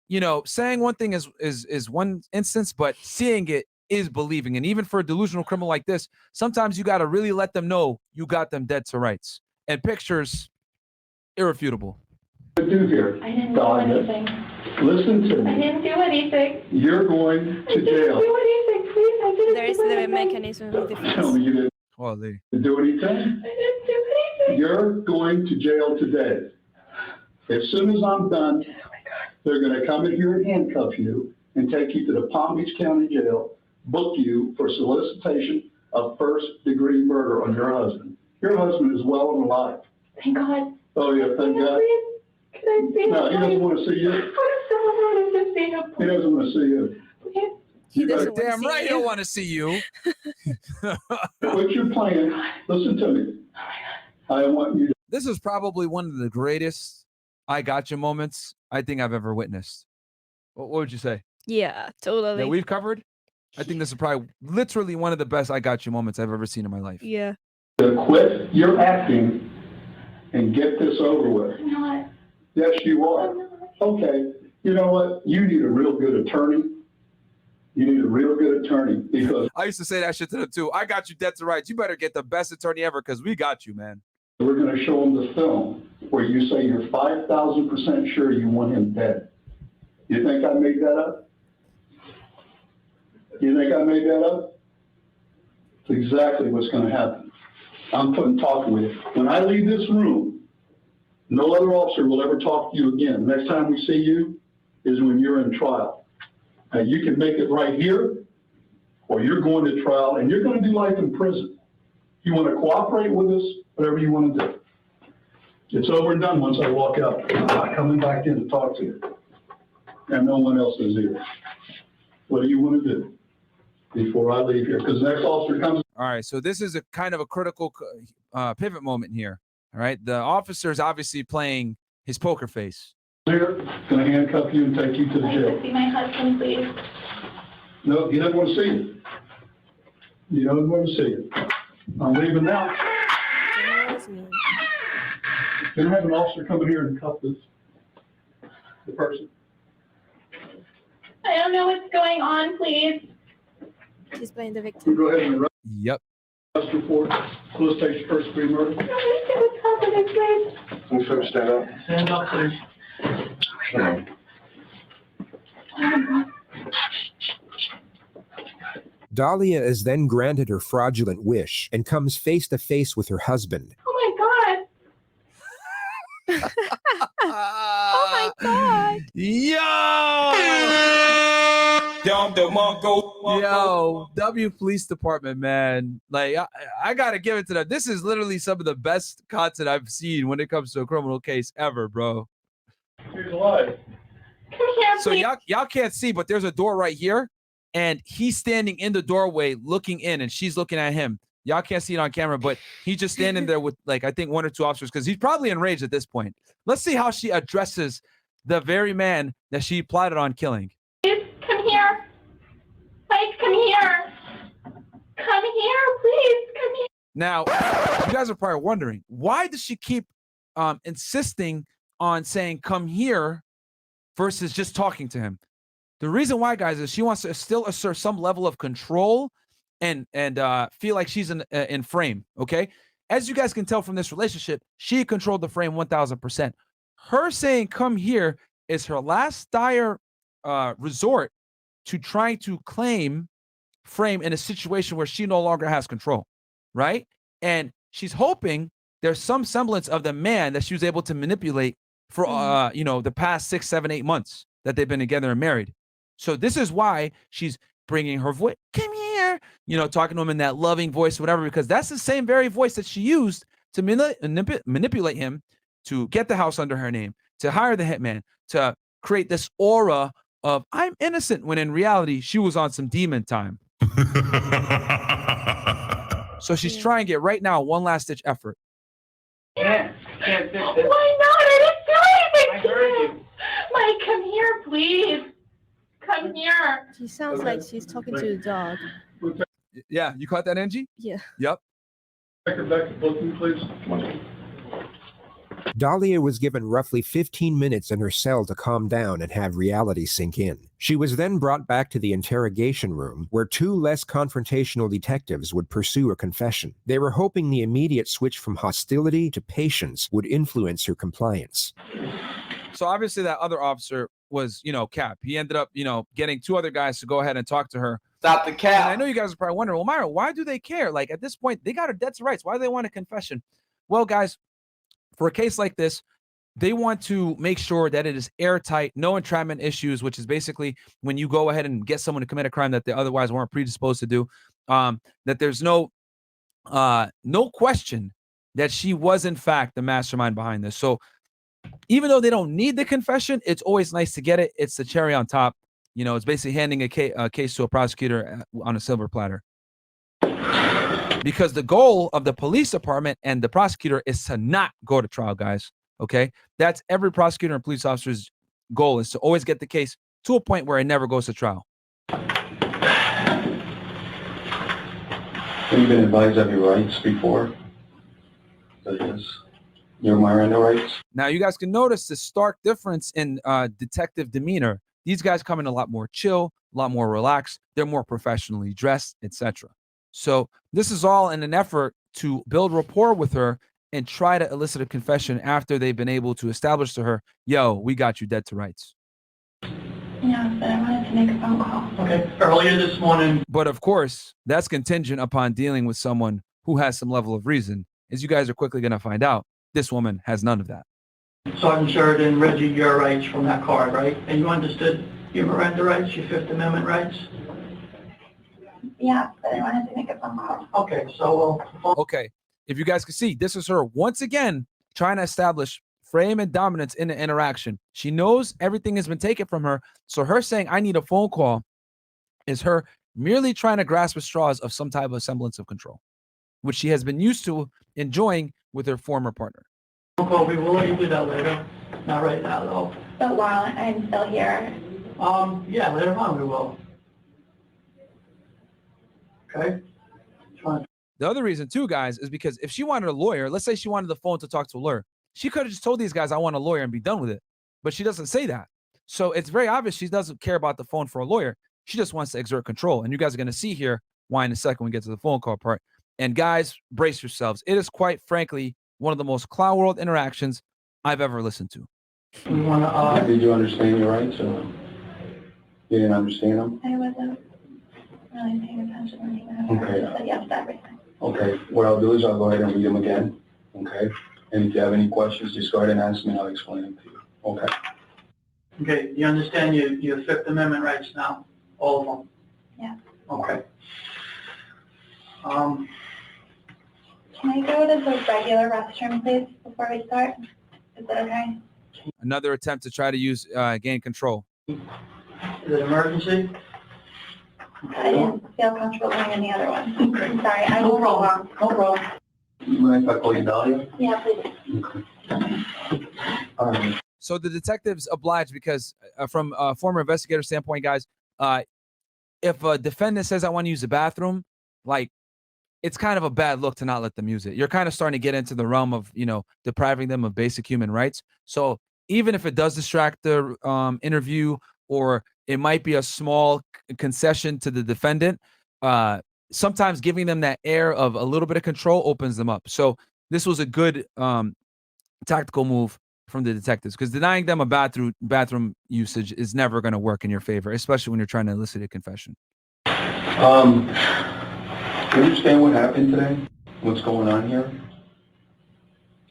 you know, saying one thing is one instance, but seeing it is believing. And even for a delusional criminal like this, sometimes you got to really let them know you got them dead to rights. And pictures, irrefutable. do here? I didn't do Dalia? anything. Listen to I me. didn't do anything. You're going I to didn't jail. do anything. Please, I didn't There is do the anything. mechanism of Tell defense. me you didn't Holy. do anything. I didn't do anything. You're going to jail today. As soon as I'm done, they're going to come in here and handcuff you and take you to the Palm Beach County Jail, book you for solicitation of first-degree murder on your husband. Your husband is well and alive. Thank God. Oh, yeah, thank God. Can I see him? No, he doesn't want to see you. What if someone wanted to see him? He doesn't want to see you. Please. You doesn't better wanna damn see right you. he'll want to see you. What you're playing, listen to me. I want you to. This is probably one of the greatest I got you moments I think I've ever witnessed. What would you say? Yeah, totally. That we've covered? I think this is probably literally one of the best I got you moments I've ever seen in my life. Yeah. To quit your acting and get this over with. I'm not. Yes, you are. I'm not. Okay, you know what? You need a real good attorney. You need a real good attorney because I used to say that shit to them too. I got you dead to rights. You better get the best attorney ever because we got you, man. we're going to show them the film where you say you're 5,000% sure you want him dead. You think I made that up? You think I made that up? It's exactly what's going to happen. I'm talking with you. When I leave this room, no other officer will ever talk to you again. Next time we see you is when you're in trial. You can make it right here, or you're going to trial and you're going to do life in prison. You want to cooperate with us, whatever you want to do. It's over and done once I walk out. I'm not coming back in to talk to you. And no one else is here. What do you want to do before I leave here? Because the next officer comes. All right, so this is a kind of a critical pivot moment here. All right, the officer is obviously playing his poker face. Here, going to handcuff you and take you to the jail. See my husband, please. No, he doesn't want to see you. He doesn't want to see you. I'm leaving now. Can I have an officer come in here and cuff the person? I don't know what's going on, please. She's playing the victim. You go ahead and Yep. arrest report. Solicitation first degree murder. What's happening, please? Can you stand up? Stand up, please. Dalia is then granted her fraudulent wish and comes face to face with her husband. Oh my God. Oh my God. Yo, W Police Department, man. Like, I gotta give it to them. This is literally some of the best content I've seen when it comes to a criminal case ever, bro. Here's alive. Come here, So please. y'all can't see, but there's a door right here, and he's standing in the doorway looking in, and she's looking at him. Y'all can't see it on camera, but he's just standing there with, like, I think 1 or 2 officers, because he's probably enraged at this point. Let's see how she addresses the very man that she plotted on killing. Please, come here. Mike, come here. Come here, please. Come here. Now, you guys are probably wondering, why does she keep insisting on saying, come here, versus just talking to him? The reason why, guys, is she wants to still assert some level of control and feel like she's in frame, okay? As you guys can tell from this relationship, she controlled the frame 1,000%. Her saying, come here, is her last dire resort to trying to claim frame in a situation where she no longer has control, right? And she's hoping there's some semblance of the man that she was able to manipulate for the past 6, 7, 8 months that they've been together and married. So this is why she's bringing her voice, come here, talking to him in that loving voice, whatever, because that's the same very voice that she used to manipulate him to get the house under her name, to hire the hitman, to create this aura of I'm innocent, when in reality she was on some demon time. So she's trying it right now, one last ditch effort. Can't fix it. Why not? I didn't do anything I to heard you. you. Mike, come here, please. Come here. She sounds like she's talking to the dog. Yeah, you caught that, Angie? Yeah. Yep. Take her back to booking, please. Come on. Dalia was given roughly 15 minutes in her cell to calm down and have reality sink in. She was then brought back to the interrogation room, where 2 less confrontational detectives would pursue a confession. They were hoping the immediate switch from hostility to patience would influence her compliance. So obviously that other officer was, Cap. He ended up, getting 2 other guys to go ahead and talk to her. Stop the cap. And I know you guys are probably wondering, well, Myron, why do they care? Like, at this point, they got her dead to rights. Why do they want a confession? Well, guys, for a case like this, they want to make sure that it is airtight, no entrapment issues, which is basically when you go ahead and get someone to commit a crime that they otherwise weren't predisposed to do, that there's no question that she was, in fact, the mastermind behind this. So even though they don't need the confession, it's always nice to get it. It's the cherry on top. It's basically handing a case to a prosecutor on a silver platter. Because the goal of the police department and the prosecutor is to not go to trial, guys. Okay? That's every prosecutor and police officer's goal, is to always get the case to a point where it never goes to trial. Have you been advised of your rights before? That is, your Miranda rights? Now, you guys can notice the stark difference in detective demeanor. These guys come in a lot more chill, a lot more relaxed. They're more professionally dressed, etc. So this is all in an effort to build rapport with her and try to elicit a confession after they've been able to establish to her, yo, we got you dead to rights. Yeah, but I wanted to make a phone call. Okay, earlier this morning. But of course, that's contingent upon dealing with someone who has some level of reason. As you guys are quickly going to find out, this woman has none of that. Sergeant Sheridan read you your rights from that card, right? And you understood your Miranda rights, your Fifth Amendment rights? Yeah, but I wanted to make a phone call. Okay, so Okay, if you guys can see, this is her once again trying to establish frame and dominance in the interaction. She knows everything has been taken from her, so her saying, I need a phone call, is her merely trying to grasp at straws of some type of semblance of control, which she has been used to enjoying with her former partner. phone call, we will let you do that later. Not right now, though. But while I'm still here, Yeah, later on we will. Okay? The other reason too, guys, is because if she wanted a lawyer, let's say she wanted the phone to talk to a lawyer, she could have just told these guys, I want a lawyer and be done with it. But she doesn't say that. So it's very obvious she doesn't care about the phone for a lawyer. She just wants to exert control. And you guys are going to see here why in a second when we get to the phone call part. And guys, brace yourselves. It is quite frankly one of the most clown world interactions I've ever listened to. We want to, Did you understand your rights or you didn't understand them? I wasn't really paying attention when he was Okay. just said yes to everything. Okay, what I'll do is I'll go ahead and read them again, okay? And if you have any questions, just go ahead and ask me and I'll explain them to you, okay? okay, you understand your Fifth Amendment rights now? All of them? Yeah. Okay. Can I go to the regular restroom, please, before we start? Is that okay? Another attempt to try to use gain control. Is it emergency? I didn't feel comfortable doing any other one. Okay. I'm sorry, I No will go problem. on. No problem. You mind if I call you Dalia? Yeah, please. Okay. All right. So the detectives obliged because from a former investigator standpoint, guys, if a defendant says, I want to use the bathroom, like, it's kind of a bad look to not let them use it. You're kind of starting to get into the realm of, depriving them of basic human rights. So even if it does distract the interview, or it might be a small concession to the defendant, sometimes giving them that air of a little bit of control opens them up. So this was a good tactical move from the detectives, because denying them a bathroom usage is never going to work in your favor, especially when you're trying to elicit a confession. Do you understand what happened today? What's going on here?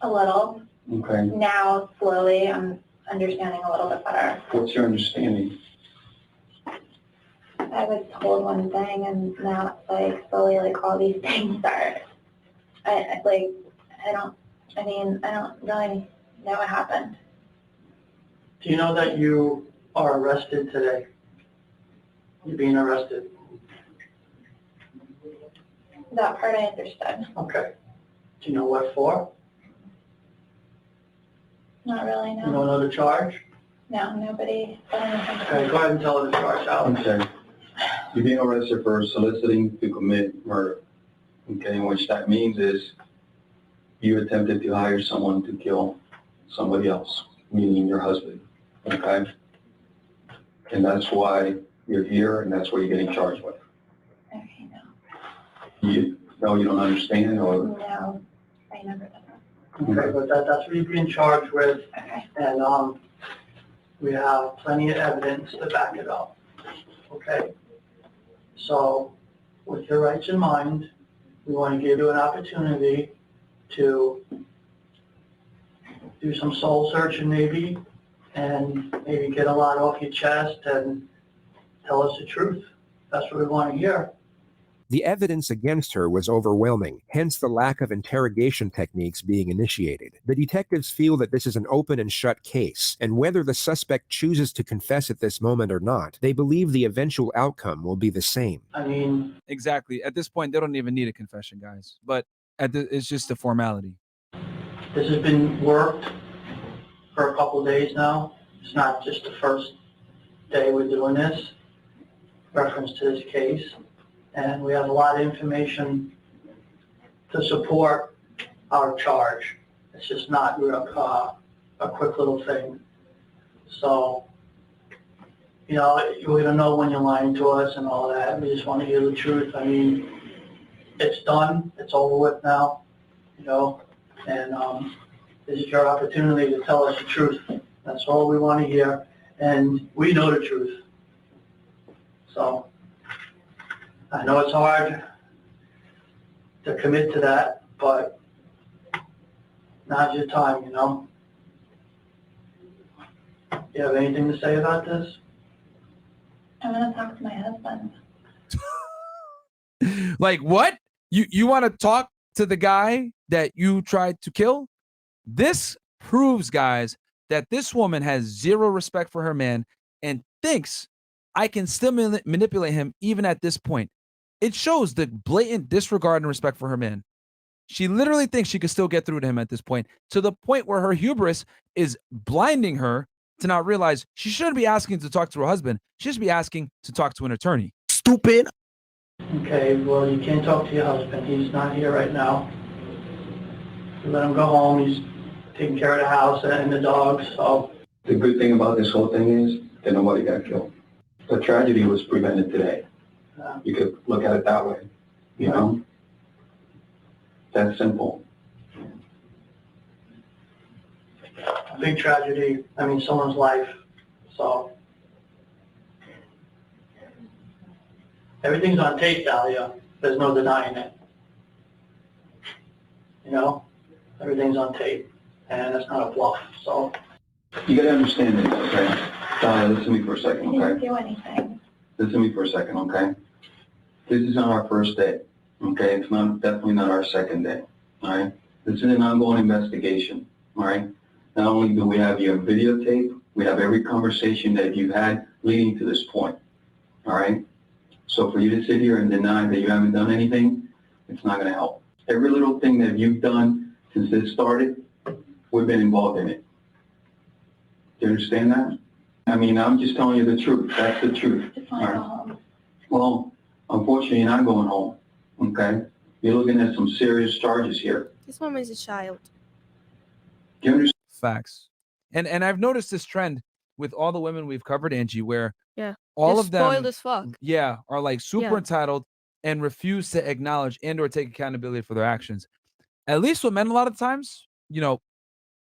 A little. Okay. Now, slowly, I'm understanding a little bit better. What's your understanding? I was told one thing, and now it's like slowly, like all these things are. I don't really know what happened. Do you know that you are arrested today? You're being arrested. That part I understood. Okay. Do you know what for? Not really, You no. don't know the charge? No, nobody said anything. Okay, go ahead and tell her the charge, Alex. Okay. You're being arrested for soliciting to commit murder. Okay, which that means is you attempted to hire someone to kill somebody else, meaning your husband. Okay? And that's why you're here and that's what you're getting charged with. Okay, no. You don't understand, or No, I never did that. Okay, but that's what you're being charged with, Okay. and we have plenty of evidence to back it up. Okay? So, with your rights in mind, we want to give you an opportunity to do some soul searching maybe, and maybe get a lot off your chest and tell us the truth. That's what we want to hear. The evidence against her was overwhelming, hence the lack of interrogation techniques being initiated. The detectives feel that this is an open and shut case, and whether the suspect chooses to confess at this moment or not, they believe the eventual outcome will be the same. I mean, Exactly. At this point, they don't even need a confession, guys. But it's just a formality. this has been worked for a couple of days now. It's not just the first day we're doing this, reference to this case. And we have a lot of information to support our charge. It's just not a quick little thing. So, we don't know when you're lying to us and all that. We just want to hear the truth. I mean, it's done. It's over with now, and this is your opportunity to tell us the truth. That's all we want to hear. And we know the truth. So, I know it's hard to commit to that, but now's your time, You have anything to say about this? I'm going to talk to my husband. Like, what? You want to talk to the guy that you tried to kill? This proves, guys, that this woman has zero respect for her man and thinks I can still manipulate him even at this point. It shows the blatant disregard and respect for her man. She literally thinks she can still get through to him at this point, to the point where her hubris is blinding her to not realize she shouldn't be asking to talk to her husband. She should be asking to talk to an attorney. Stupid. Okay, well, you can't talk to your husband. He's not here right now. You let him go home. He's taking care of the house and the dogs, so. The good thing about this whole thing is that nobody got killed. The tragedy was prevented today. You could look at it that way, you know? That's simple. A big tragedy, I mean, someone's life, so. Everything's on tape, Dalia. There's no denying it. You know? Everything's on tape, and it's not a bluff, so. You gotta understand this, okay? Dalia, listen to me for a second, He didn't okay? do anything. Listen to me for a second, okay? This is not our first day, okay? It's definitely not our second day, all right? This is an ongoing investigation, all right? Not only do we have your videotape, we have every conversation that you've had leading to this point, all right? So for you to sit here and deny that you haven't done anything, it's not gonna help. Every little thing that you've done since this started, we've been involved in it. Do you understand that? I mean, I'm just telling you the truth. That's the truth. Just want to go home. Well, unfortunately, you're not going home, okay? You're looking at some serious charges here. This woman is a child. Do you understand? Facts. And I've noticed this trend with all the women we've covered, Angie, where Yeah. all They're of them, spoiled as fuck. yeah, are like super Yeah. entitled and refuse to acknowledge and or take accountability for their actions. At least with men, a lot of times, you know,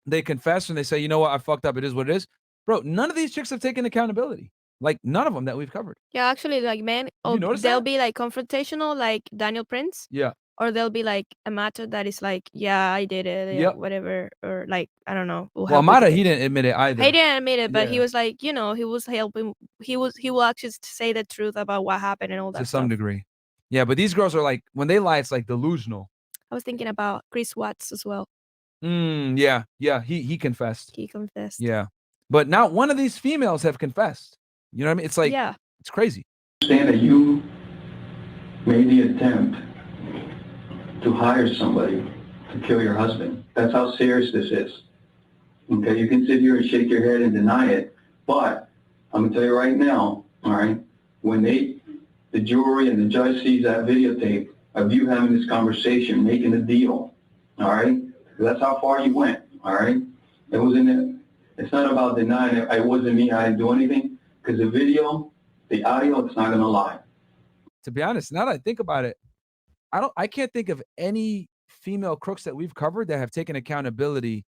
they confess and they say, you know what, I fucked up. It is what it is. Bro, none of these chicks have taken accountability. Like, none of them that we've covered. Yeah, actually, like, men, You noticed they'll that? be like confrontational, like Daniel Prince, Yeah. or they'll be like a matter that is like, yeah, I did it, Yep. whatever, or like, I don't know. We'll Well, help with Amada, it. he didn't admit it either. He didn't admit it, but he Yeah. was like, you know, he was helping. He will actually say the truth about what happened and all that To some stuff. degree. Yeah, but these girls are like, when they lie, it's like delusional. I was thinking about Chris Watts as well. Yeah, he confessed. He confessed. Yeah. But not one of these females have confessed. You know what I mean? It's like, yeah, it's crazy. Understand that you made the attempt to hire somebody to kill your husband. That's how serious this is. Okay, you can sit here and shake your head and deny it, but I'm gonna tell you right now, all right, when the jury and the judge sees that videotape of you having this conversation, making a deal, all right, that's how far you went, all right? It wasn't it. It's not about denying it. It wasn't me. I didn't do anything, because the video, the audio, it's not gonna lie. To be honest, now that I think about it, I can't think of any female crooks that we've covered that have taken accountability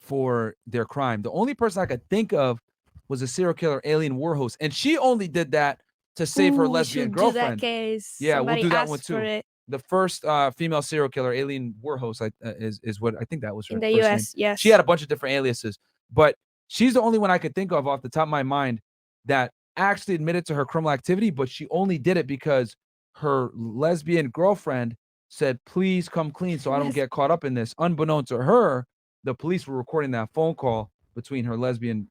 for their crime. The only person I could think of was a serial killer, Aileen Warhouse, and she only did that to save her Ooh, we lesbian should girlfriend. do that case. Yeah, Somebody we'll do that one asked for too. it. The first female serial killer, Aileen Warhouse, is what I think that was her In the first name. US, yes. She had a bunch of different aliases, but she's the only one I could think of off the top of my mind that actually admitted to her criminal activity, but she only did it because her lesbian girlfriend said, please come clean so I don't Yes. get caught up in this. Unbeknown to her, the police were recording that phone call between her lesbian,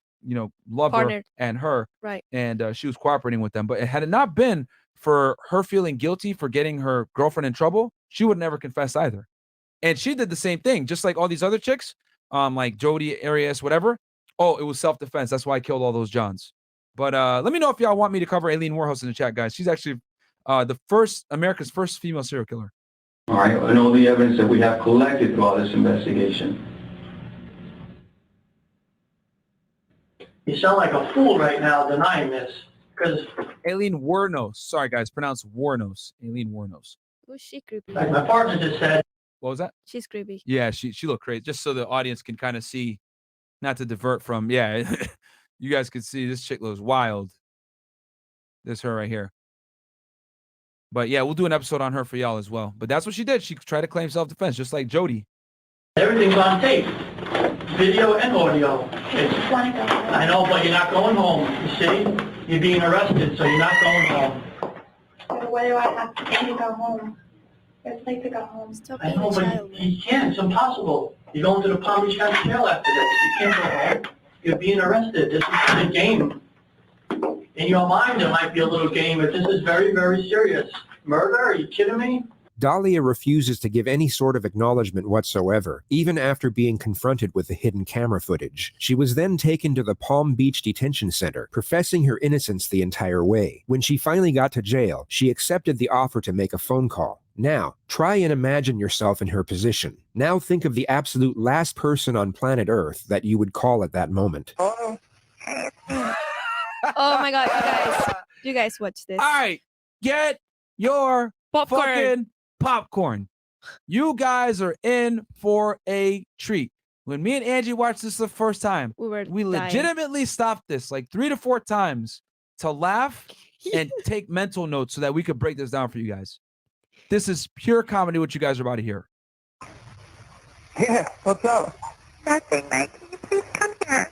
lover Partner. and her, Right. and she was cooperating with them. But had it not been for her feeling guilty for getting her girlfriend in trouble, she would never confess either. And she did the same thing, just like all these other chicks, like Jodi Arias, whatever. Oh, it was self-defense. That's why I killed all those Johns. But let me know if y'all want me to cover Aileen Warhouse in the chat, guys. She's actually America's first female serial killer. All right, and all the evidence that we have collected throughout this investigation. You sound like a fool right now denying this, because Aileen Warnos. Sorry, guys. Pronounced Warnos. Aileen Warnos. Who's she creepy? like my partner just said, What was that? She's creepy. Yeah, she looked crazy. Just so the audience can kind of see, not to divert from, yeah, you guys can see this chick looks wild. This her right here. But yeah, we'll do an episode on her for y'all as well. But that's what she did. She tried to claim self-defense, just like Jodi. everything's on tape, video and audio. I just want to go home. I know, but you're not going home, you see? You're being arrested, so you're not going home. what do I have to do to go home? I'd like to go home. Stop I being know, a but child. you can't. It's impossible. You're going to the Palm Beach County Jail after this. You can't go home. You're being arrested. This is not a game. In your mind, it might be a little game, but this is very, very serious. Murder? Are you kidding me? Dalia refuses to give any sort of acknowledgement whatsoever, even after being confronted with the hidden camera footage. She was then taken to the Palm Beach Detention Center, professing her innocence the entire way. When she finally got to jail, she accepted the offer to make a phone call. Now, try and imagine yourself in her position. Now think of the absolute last person on planet Earth that you would call at that moment. Oh my god, you guys watch this. All right, get your Popcorn. fucking popcorn. You guys are in for a treat. When me and Angie watched this the first time, we legitimately stopped this like 3 to 4 times to laugh and take mental notes so that we could break this down for you guys. This is pure comedy what you guys are about to hear. Yeah, what's up? Nothing, Mike. Can you please come here?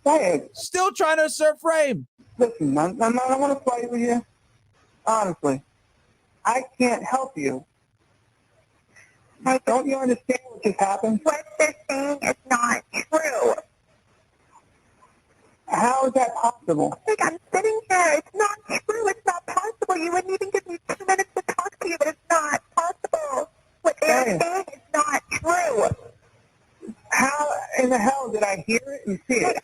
Hey, Still trying to assert frame. listen, I don't want to fight with you. Honestly, I can't help you. Don't you understand what just happened? What they're saying is not true. How is that possible? Like, I'm sitting here. It's not true. It's not possible. You wouldn't even give me 2 minutes to talk to you, but it's not possible. What they're saying is not true. How in the hell did I hear it and see it?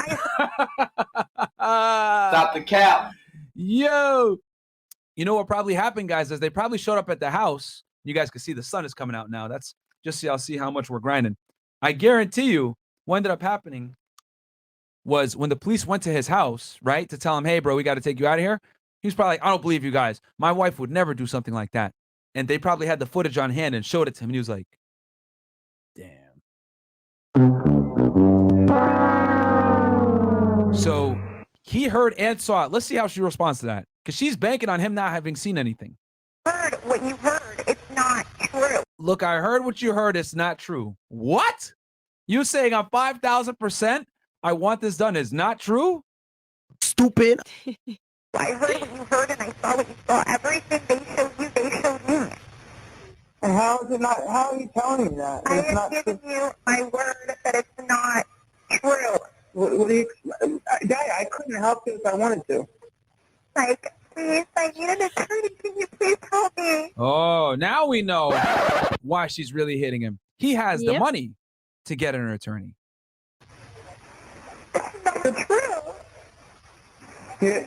Stop the cap. Yo. You know what probably happened, guys, is they probably showed up at the house. You guys can see the sun is coming out now. That's just so y'all see how much we're grinding. I guarantee you what ended up happening was when the police went to his house, right, to tell him, hey, bro, we got to take you out of here. He was probably like, I don't believe you guys. My wife would never do something like that. And they probably had the footage on hand and showed it to him. And he was like, damn. So he heard and saw it. Let's see how she responds to that. Because she's banking on him not having seen anything. Heard what you heard. It's not true. Look, I heard what you heard. It's not true. What? You saying on 5,000% I want this done is not true? Stupid. I heard what you heard and I saw what you saw. Everything they showed you, they showed me. And how is it not? How are you telling me that? I It's am not giving you my word that it's not true. What do you, Dad, I couldn't help you if I wanted to. Like, please, I need an attorney. Can you please help me? Oh, now we know why she's really hitting him. He has the Yep. money to get an attorney. Not true.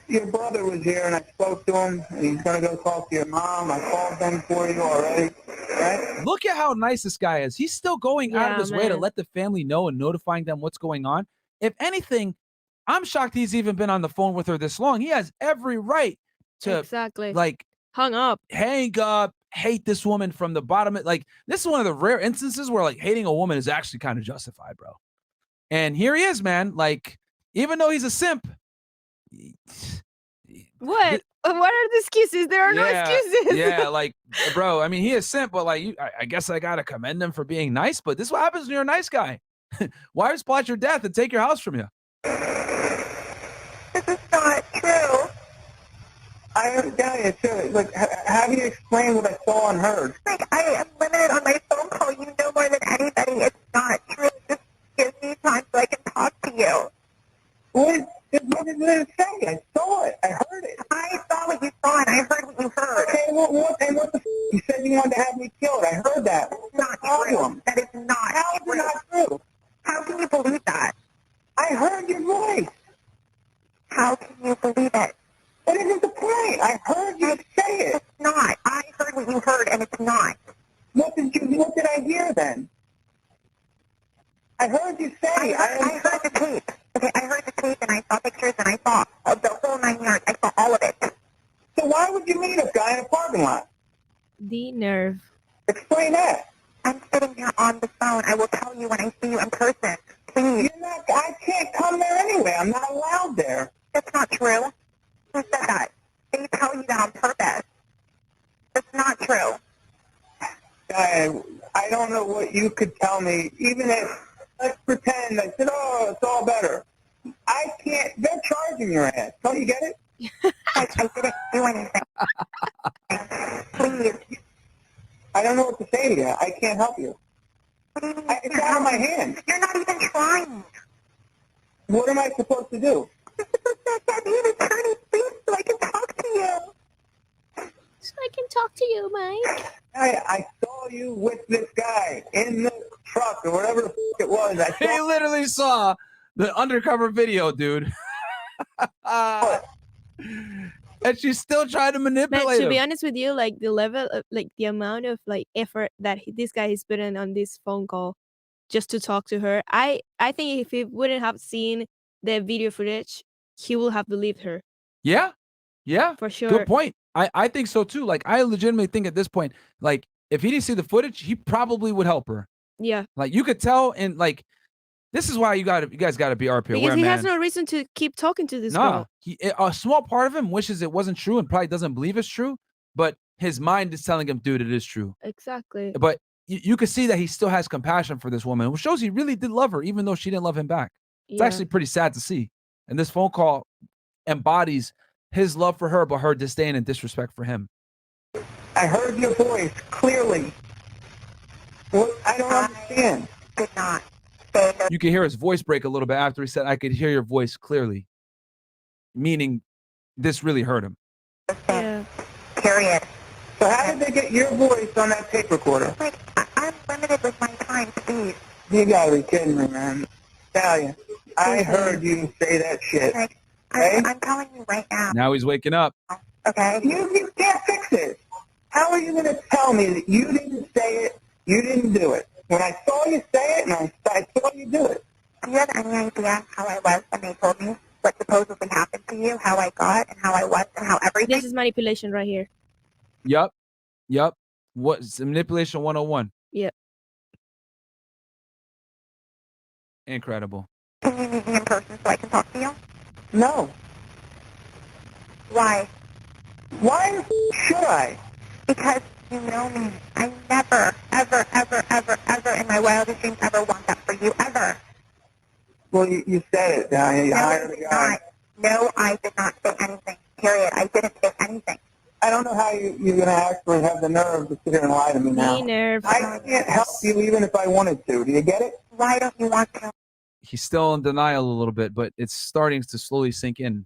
Your brother was here and I spoke to him and he's going to go talk to your mom. I called them for you already, right? Look at how nice this guy is. He's still going out of Yeah, his way to man. let the family know and notifying them what's going on. If anything, I'm shocked he's even been on the phone with her this long. He has every right to Exactly. like Hung up. hang up, hate this woman from the bottom. Like, this is one of the rare instances where like hating a woman is actually kind of justified, bro. And here he is, man. Like, even though he's a simp. What? What are the excuses? There are no excuses. Yeah, like, bro, I mean, he is simp, but like, I guess I gotta commend him for being nice, but this is what happens when you're a nice guy. Wives plot your death and take your house from you. This is not true. I understand you too. Like, how do you explain what I saw and heard? Like, I am limited on my phone call. You know more than anybody. It's not true. Just give me time so I can talk to you. What did it say? I saw it. I heard it. I saw what you saw and I heard what you heard. Okay, what the you said you wanted to have me killed. I heard that. That's not true. That is not How is it not true? How can you believe that? I heard your voice. How can you believe it? What isn't the point? I heard you say it. It's not. I heard what you heard and it's not. What did I hear then? I heard you say I heard the tape. Okay, I heard the tape and I saw pictures and I saw the whole 9 yards. I saw all of it. So why would you meet a guy in a parking lot? The nerve. Explain that. I'm sitting here on the phone. I will tell you when I see you in person. Please. I can't come there anyway. I'm not allowed there. That's not true. Who said that? They tell you that on purpose. That's not true. I don't know what you could tell me. Even if, let's pretend I said, oh, it's all better. I can't, they're charging your ass. Don't you get it? I didn't do anything. Please. I don't know what to say to you. I can't help you. What do you mean? It's out of my hands. You're not even trying. What am I supposed to do? You're supposed to get me an attorney, please, so I can talk to you. So I can talk to you, Mike. I saw you with this guy in the truck or whatever the f it was. I He saw literally saw the undercover video, dude. And she's still trying to But manipulate to be him. honest with you, like the level of like the amount of like effort that this guy has put in on this phone call just to talk to her, I think if he wouldn't have seen the video footage, he would have believed her Yeah. Yeah. for sure. Good point. I think so too. Like, I legitimately think at this point, like, if he didn't see the footage, he probably would help her. Yeah, Like, you could tell, and like, this is why you guys got to be RP because aware, he man. has no reason to keep talking to this Nah, girl. a small part of him wishes it wasn't true and probably doesn't believe it's true, but his mind is telling him, dude, it is true. Exactly. But you can see that he still has compassion for this woman, which shows he really did love her, even though she didn't love him back. It's Yeah. actually pretty sad to see. And this phone call embodies his love for her, but her disdain and disrespect for him. I heard your voice clearly. What? I don't understand. Did not say that. You can hear his voice break a little bit after he said, I could hear your voice clearly. Meaning this really hurt him. Yeah. Period. So how did they get your voice on that tape recorder? Like, I'm limited with my time, please. You gotta be kidding me, man. Dalia, I heard you say that shit. Like, Okay? I'm telling you right now. Now he's waking up. Okay? You can't fix it. How are you going to tell me that you didn't say it, you didn't do it? When I saw you say it and I saw you do it. Do you have any idea how I was when they told me what supposedly happened to you, how I got and how I was and how everything? This is manipulation right here. Yup. What's manipulation 101? Yep. Incredible. Can you meet me in person so I can talk to you? No. Why? Why should I? Because you know me. I never, ever, ever, ever, ever in my wildest dreams ever want that for you, ever. Well, you said it, Dalia. You No, I hired a did guy. not. No, I did not say anything. Period. I didn't say anything. I don't know how you're going to actually have the nerve to sit here and lie to me now. Me nerve. I can't help you even if I wanted to. Do you get it? Why don't you want to? He's still in denial a little bit, but it's starting to slowly sink in.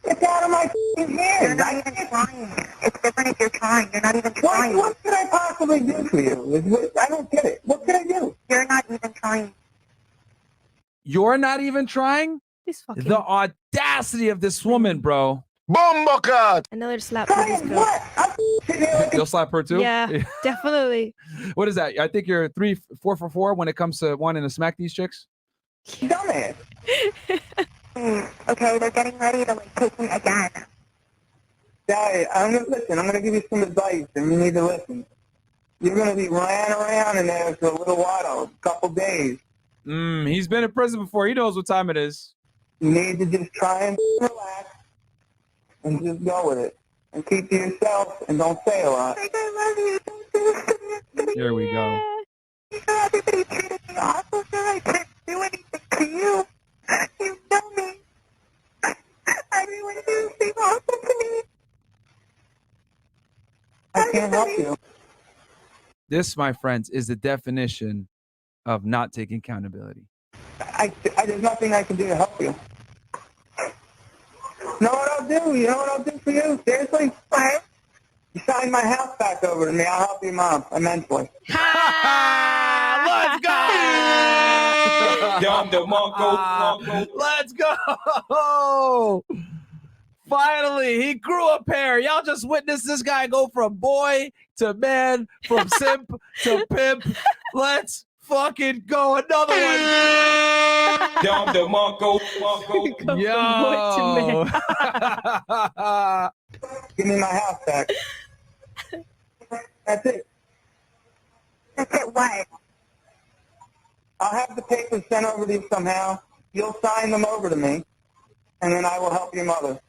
It's out of my f***ing You're hands. not even trying. It's different if you're trying. You're not even trying. What could I possibly do for you? I don't get it. What could I do? You're not even trying. You're not even trying? This fucking The audacity of this woman, bro. Bombocat! another slap for this Trying girl. what? I'm sitting here like You'll slap her too? Yeah, definitely. What is that? I think you're 4 for 4 when it comes to wanting to smack these chicks. a dumbass. Okay, they're getting ready to like take me again. Dalia, I'm going to give you some advice, and you need to listen. You're going to be ran around in there for a little while, a couple days. He's been in prison before. He knows what time it is. You need to just try and relax and just go with it. And keep to yourself and don't say a lot. Like, I love you. Don't do this to me. There we go. You know everybody treated me awful, sir. I didn't do anything to you. You know me. Everyone here seems awful to me. I can't help you. This, my friends, is the definition of not taking accountability. There's nothing I can do to help you. Know what I'll do? You know what I'll do for you? Seriously? What? You sign my house back over to me. I'll help you, Mom, immensely. Let's go! Let's go! Finally, he grew a pair. Y'all just witnessed this guy go from boy to man, from simp to pimp. Let's fucking go. Another one. Yo. Give me my house back. That's it. That's it, what? I'll have the papers sent over to you somehow. You'll sign them over to me, and then I will help your mother.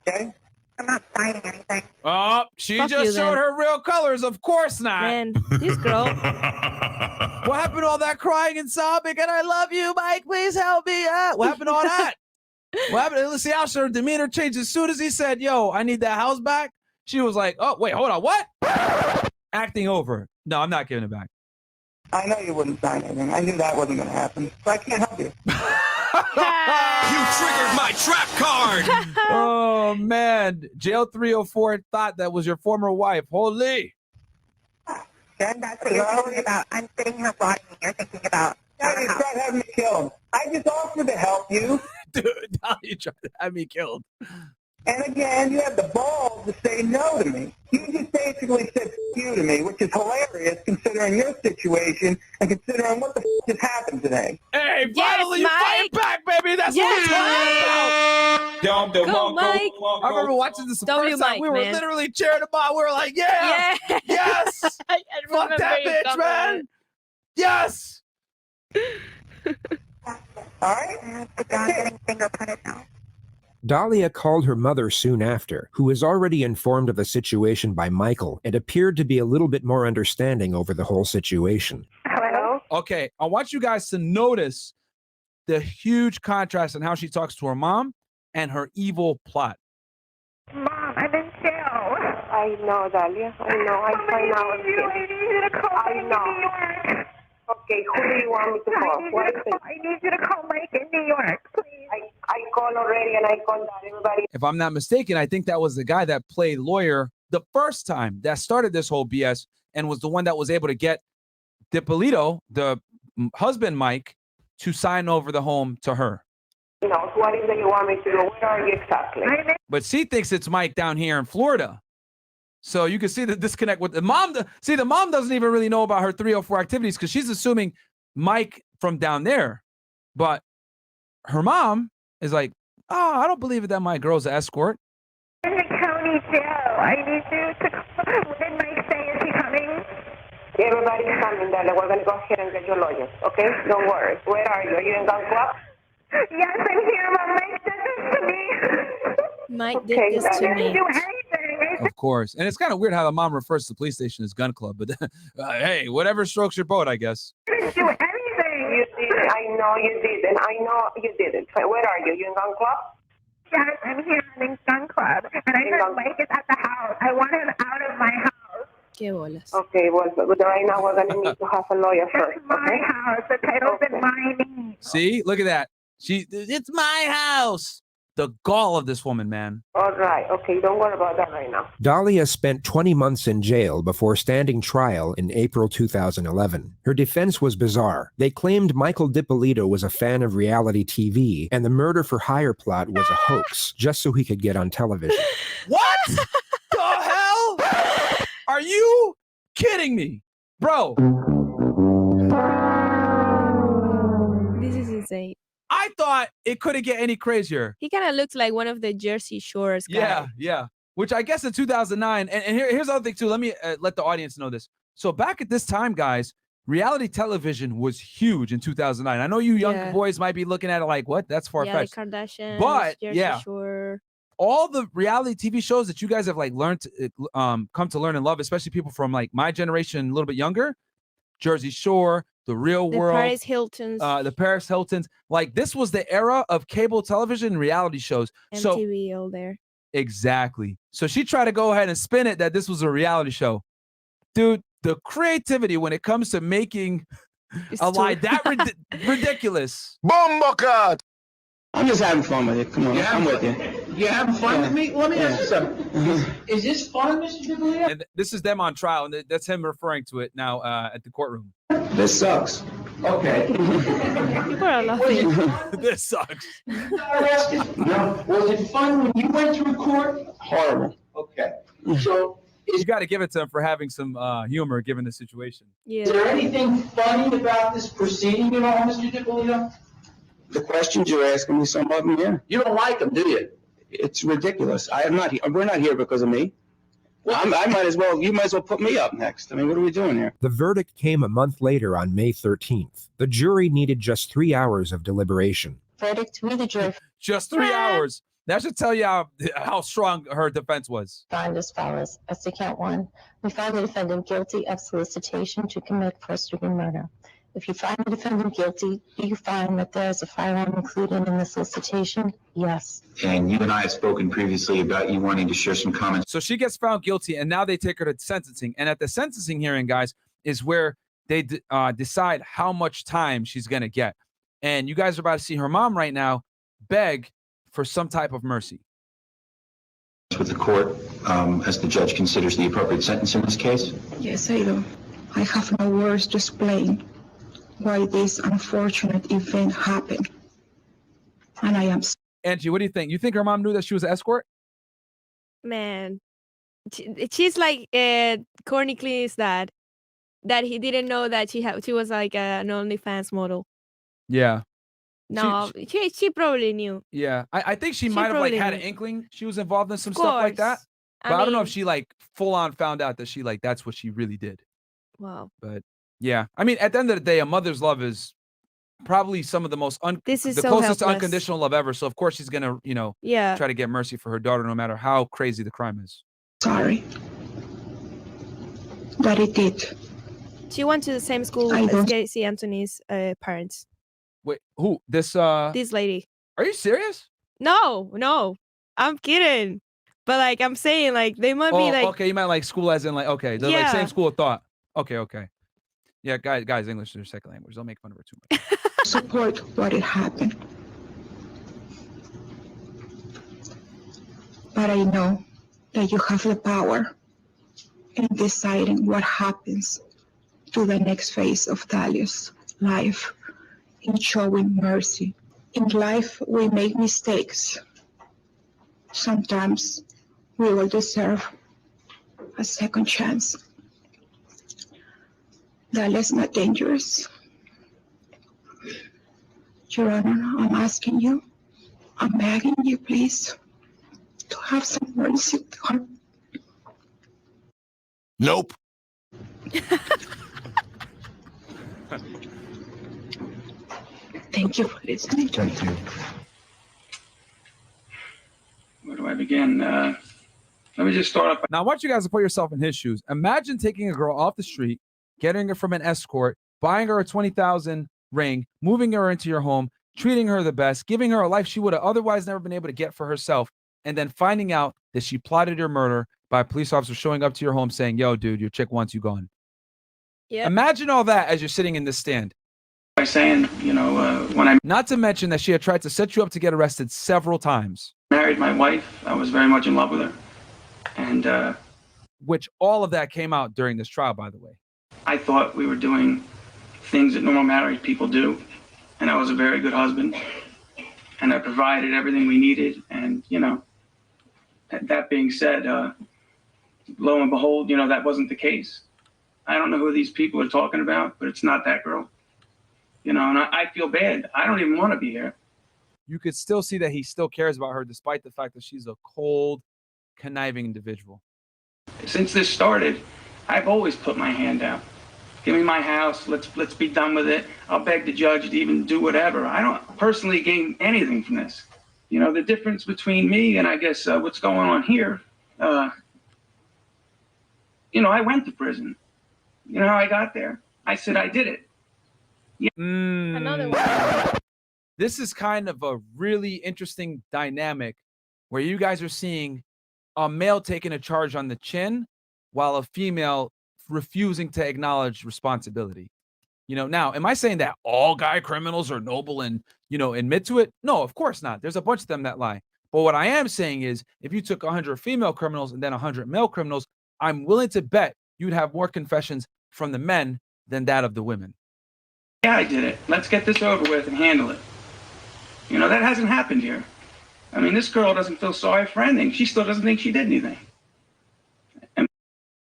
Okay? I'm not signing anything. Oh, she Fuck just you, showed then. her real colors. Of course not. Man, this girl. What happened to all that crying and sobbing? And I love you, Mike. Please help me. What happened to all that? What happened? Let's see how her demeanor changed as soon as he said, yo, I need that house back. She was like, oh, wait, hold on. What? Acting over. No, I'm not giving it back. I know you wouldn't sign anything. I knew that wasn't going to happen, so I can't help you. You triggered my trap card! Oh, man. Jail 304 thought that was your former wife. Holy. Then that's what you're thinking about. I'm sitting here rotting and you're thinking about... Now you tried having me killed. I just offered to help you. Dude, now you tried to have me killed. And again, you have the balls to say no to me. You just basically said F you to me, which is hilarious considering your situation and considering what the F just happened today. Hey, finally you fight back, baby. That's what I'm talking about. I remember watching this the first time. We were literally cheering him on. We were like, yeah, yes. Fuck that bitch, man. Yes. All right. The dog getting fingerprinted now. Dalia called her mother soon after, who was already informed of the situation by Michael and appeared to be a little bit more understanding over the whole situation. Hello? Okay, I want you guys to notice the huge contrast in how she talks to her mom and her evil plot. Mom, I'm in jail. I know, Dalia. I know. I find out. I need you to call Mike in New York. Okay, who do you want me to call? What is it? I need you to call Mike in New York, please. I called already and I called everybody. If I'm not mistaken, I think that was the guy that played lawyer the first time that started this whole BS and was the one that was able to get Dippolito, the husband Mike, to sign over the home to her. You know, what is it you want me to do? Where are you exactly? But she thinks it's Mike down here in Florida. So you can see the disconnect with the mom. See, the mom doesn't even really know about her 304 activities because she's assuming Mike from down there. But her mom is like, oh, I don't believe it that my girl's an escort. In the county jail. I need you to call. What did Mike say? Is he coming? Everybody's coming, Dalia. We're going to go ahead and get your lawyers, okay? Don't worry. Where are you? Are you in Gun Club? Yes, I'm here, Mom. Mike did this to me. Mike did this to me. Of course. And it's kind of weird how the mom refers to the police station as gun club. But hey, whatever strokes your boat, I guess. You didn't do anything. You didn't. I know you didn't. I know you didn't. Where are you? You in Gun Club? Yes, I'm here in Gun Club. And I heard Mike is at the house. I want him out of my house. Qué bolas. Okay, well, but right now we're going to need to have a lawyer first. It's my house. The title's in my name. See? Look at that. It's my house. The gall of this woman, man. All right. Okay, don't worry about that right now. Dalia spent 20 months in jail before standing trial in April 2011. Her defense was bizarre. They claimed Michael Dippolito was a fan of reality TV, and the murder-for-hire plot was a hoax, just so he could get on television. What the hell? Are you kidding me? Bro. This is insane. I thought it couldn't get any crazier. He kind of looks like one of the Jersey Shores guys. Yeah. Which I guess in 2009, and here's the other thing too. Let me let the audience know this. So back at this time, guys, reality television was huge in 2009. I know you young boys might be looking at it like, what? That's far-fetched. Yeah, the Kardashians, but Jersey Shore. All the reality TV shows that you guys have like learned, come to learn and love, especially people from like my generation, a little bit younger, Jersey Shore, The Real World, Paris Hiltons, the Paris Hiltons. Like this was the era of cable television reality shows. MTV all there. Exactly. So she tried to go ahead and spin it that this was a reality show. Dude, the creativity when it comes to making a lie that ridiculous. Bombocat! I'm just having fun with it. Come on, I'm with you. You having fun with me? Let me ask you something. Is this fun, Mr. Dippolito? And this is them on trial, and that's him referring to it now at the courtroom. This sucks. Okay. People are laughing. This sucks. No. Was it fun when you went to record? Horrible. Okay. So, you got to give it to him for having some humor given the situation. Yeah. Is there anything funny about this proceeding at all, Mr. Dippolito? The questions you're asking me, some of them, yeah. You don't like them, do you? It's ridiculous. We're not here because of me. I might as well, you might as well put me up next. I mean, what are we doing here? The verdict came a month later on May 13th. The jury needed just 3 hours of deliberation. Verdict, we the jury. Just 3 hours. That should tell you how strong her defense was. Find as follows. As to count one, we find the defendant guilty of solicitation to commit first-degree murder. If you find the defendant guilty, do you find that there's a firearm included in the solicitation? Yes. And you and I have spoken previously about you wanting to share some comments. So she gets found guilty, and now they take her to sentencing. And at the sentencing hearing, guys, is where they decide how much time she's going to get. And you guys are about to see her mom right now beg for some type of mercy. With the court, as the judge considers the appropriate sentence in this case? Yes, I do. I have no words to explain why this unfortunate event happened. And I am... Angie, what do you think? You think her mom knew that she was an escort? Man, she's like Courtney Clean's dad, that he didn't know that she was like an OnlyFans model. Yeah. No, she probably knew. Yeah, I think she might have like had an inkling she was involved in some stuff like that. But I don't know if she like full on found out that she like that's what she really did. Wow. But yeah, I mean, at the end of the day, a mother's love is probably some of the most this is the so closest to helpless. unconditional love ever. So of course she's gonna, you know, Yeah. try to get mercy for her daughter, no matter how crazy the crime is. Sorry that it did. She went to the same school I as don't- Casey Anthony's parents. Wait, who? This lady. Are you serious? No, I'm kidding. But like I'm saying, like they might be like okay, you meant like school as in like okay, they're like same school of thought. Okay. Yeah, guys, English is their second language. Don't make fun of her too much. Support what it happened. But I know that you have the power in deciding what happens to the next phase of Dalia's life, in showing mercy. In life, we make mistakes. Sometimes we will deserve a second chance. Dalia's not dangerous. Your Honor, I'm asking you, I'm begging you, please, to have some mercy to her. Nope. Thank you for listening. Thank you. Where do I begin? Let me just start off. Now, I want you guys to put yourself in his shoes. Imagine taking a girl off the street, getting her from an escort, buying her a $20,000 ring, moving her into your home, treating her the best, giving her a life she would have otherwise never been able to get for herself, and then finding out that she plotted your murder by a police officer showing up to your home saying, yo, dude, your chick wants you gone. Yeah. Imagine all that as you're sitting in this stand. By saying, you know, when I Not to mention that she had tried to set you up to get arrested several times. married my wife, I was very much in love with her. And which all of that came out during this trial, by the way. I thought we were doing things that normal married people do. And I was a very good husband. And I provided everything we needed. And, you know, that being said, lo and behold, you know, that wasn't the case. I don't know who these people are talking about, but it's not that girl. You know, and I feel bad. I don't even want to be here. You could still see that he still cares about her, despite the fact that she's a cold, conniving individual. Since this started, I've always put my hand out. Give me my house. Let's be done with it. I'll beg the judge to even do whatever. I don't personally gain anything from this. You know, the difference between me and I guess what's going on here, you know, I went to prison. You know how I got there? I said I did it. Yeah. Another one. This is kind of a really interesting dynamic where you guys are seeing a male taking a charge on the chin while a female refusing to acknowledge responsibility. You know, now, am I saying that all guy criminals are noble and, you know, admit to it? No, of course not. There's a bunch of them that lie. But what I am saying is if you took 100 female criminals and then 100 male criminals, I'm willing to bet you'd have more confessions from the men than that of the women. Yeah, I did it. Let's get this over with and handle it. You know, that hasn't happened here. I mean, this girl doesn't feel sorry for anything. She still doesn't think she did anything. And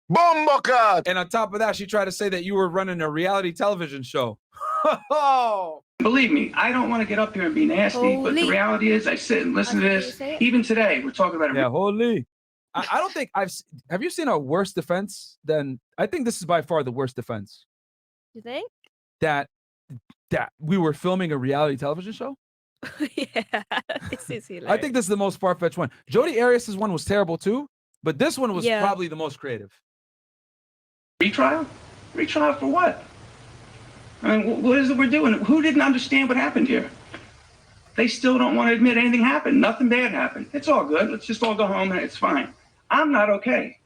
on top of that, she tried to say that you were running a reality television show. Believe me, I don't want to get up here and be nasty, but the reality is I sit and listen to this. Even today, we're talking about it. Yeah, holy. I don't think have you seen a worse defense than, I think this is by far the worst defense. You think? That we were filming a reality television show? Yeah, this is hilarious. I think this is the most far-fetched one. Jodi Arias' one was terrible too, but this one was probably the most creative. Retrial? Retrial for what? I mean, what is it we're doing? Who didn't understand what happened here? They still don't want to admit anything happened. Nothing bad happened. It's all good. Let's just all go home and it's fine. I'm not okay.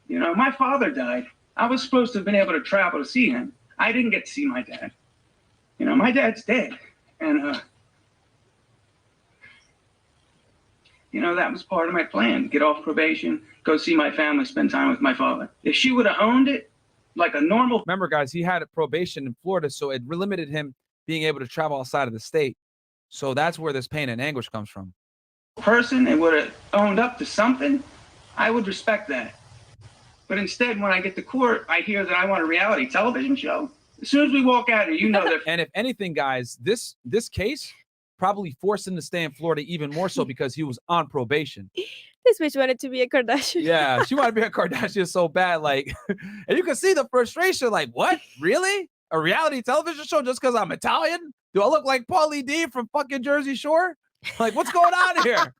You know, my father died. I was supposed to have been able to travel to see him. I didn't get to see my dad. You know, my dad's dead. And, you know, that was part of my plan. Get off probation, go see my family, spend time with my father. If she would have owned it like a normal... Remember, guys, he had a probation in Florida, so it limited him being able to travel outside of the state. So that's where this pain and anguish comes from. Person and would have owned up to something, I would respect that. But instead, when I get to court, I hear that I want a reality television show. As soon as we walk out here, you know that. And if anything, guys, this case probably forced him to stay in Florida even more so because he was on probation. This bitch wanted to be a Kardashian. Yeah, she wanted to be a Kardashian so bad, like, and you can see the frustration. Like, what? Really? A reality television show just because I'm Italian? Do I look like Pauly D from fucking Jersey Shore? Like, what's going on here?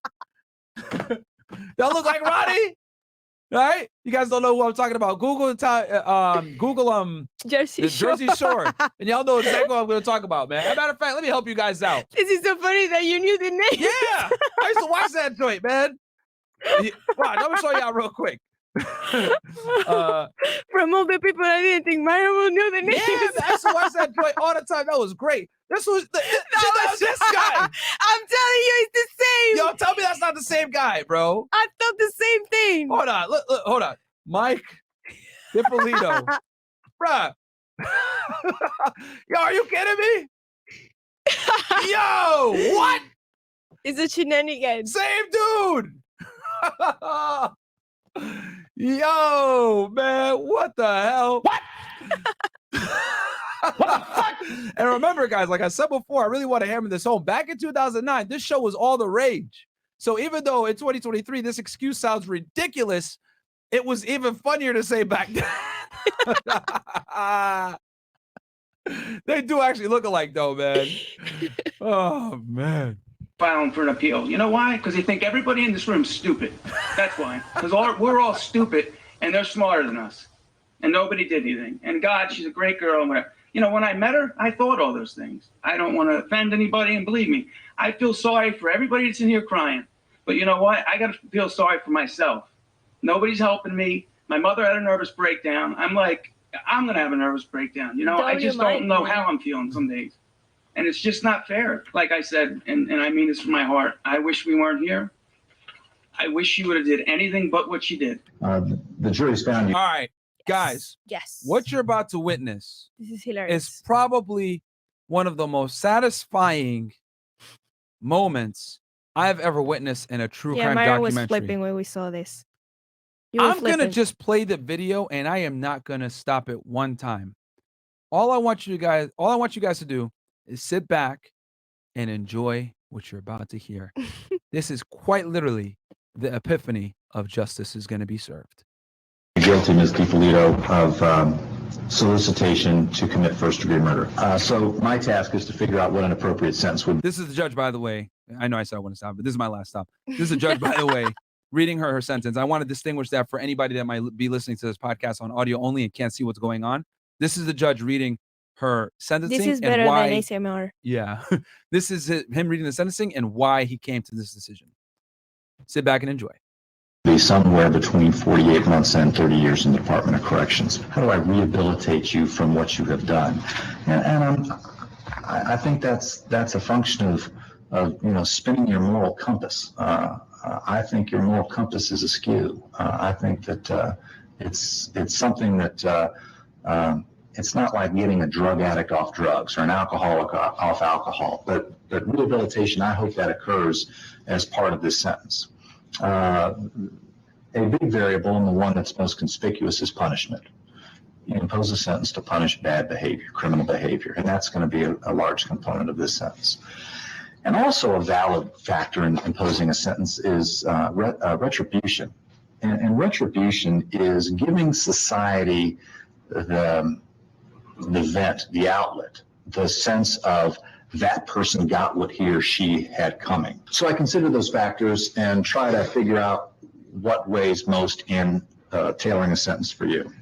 Do I look like Ronnie? All right, you guys don't know who I'm talking about. Google Jersey Shore, and y'all know exactly what I'm going to talk about, man. As a matter of fact, let me help you guys out. This is so funny that you knew the name. Yeah, I used to watch that joint, man. Wow, let me show y'all real quick. From all the people, I didn't think Myron would know the name. Yeah, I used to watch that joint all the time. That was great. This was this guy. I'm telling you, it's the same. Yo, tell me that's not the same guy, bro. I thought the same thing. Hold on, look, hold on. Mike Dippolito. Bruh. Yo, are you kidding me? Yo, what? It's a shenanigan. Same dude. Yo, man, what the hell? What? What the fuck? And remember, guys, like I said before, I really want to hammer this home. Back in 2009, this show was all the rage. So even though in 2023, this excuse sounds ridiculous, it was even funnier to say back then. They do actually look alike, though, man. Oh, man. Filing for an appeal. You know why? Because they think everybody in this room is stupid. That's why. Because we're all stupid, and they're smarter than us. And nobody did anything. And God, she's a great girl. And whatever. You know, when I met her, I thought all those things. I don't want to offend anybody, and believe me, I feel sorry for everybody that's in here crying. But you know what? I got to feel sorry for myself. Nobody's helping me. My mother had a nervous breakdown. I'm like, I'm going to have a nervous breakdown. You know, I just don't know how I'm feeling some days. And it's just not fair. Like I said, and I mean this from my heart, I wish we weren't here. I wish she would have did anything but what she did. The jury's found you. All right, guys. Yes. What you're about to witness This is hilarious. is probably one of the most satisfying moments I've ever witnessed in a true crime Myron documentary. was flipping when we saw this. I'm going to just play the video, and I am not going to stop it one time. All I want you guys to do is sit back and enjoy what you're about to hear. This is quite literally the epiphany of justice is going to be served. Guilty, Ms. Dippolito, of solicitation to commit first-degree murder. So my task is to figure out what an appropriate sentence would be. This is the judge, by the way. I know I said I wouldn't stop, but this is my last stop. This is the judge, by the way, reading her sentence. I want to distinguish that for anybody that might be listening to this podcast on audio only and can't see what's going on. This is the judge reading her sentencing. This is better than ASMR. Yeah. This is him reading the sentencing and why he came to this decision. Sit back and enjoy. Be somewhere between 48 months and 30 years in the Department of Corrections. How do I rehabilitate you from what you have done? And I think that's a function of spinning your moral compass. I think your moral compass is askew. I think that it's something that it's not like getting a drug addict off drugs or an alcoholic off alcohol, but rehabilitation, I hope that occurs as part of this sentence. A big variable, and the one that's most conspicuous, is punishment. You impose a sentence to punish bad behavior, criminal behavior, and that's going to be a large component of this sentence. And also a valid factor in imposing a sentence is retribution. And retribution is giving society the vent, the outlet, the sense of that person got what he or she had coming. So I consider those factors and try to figure out what weighs most in tailoring a sentence for you.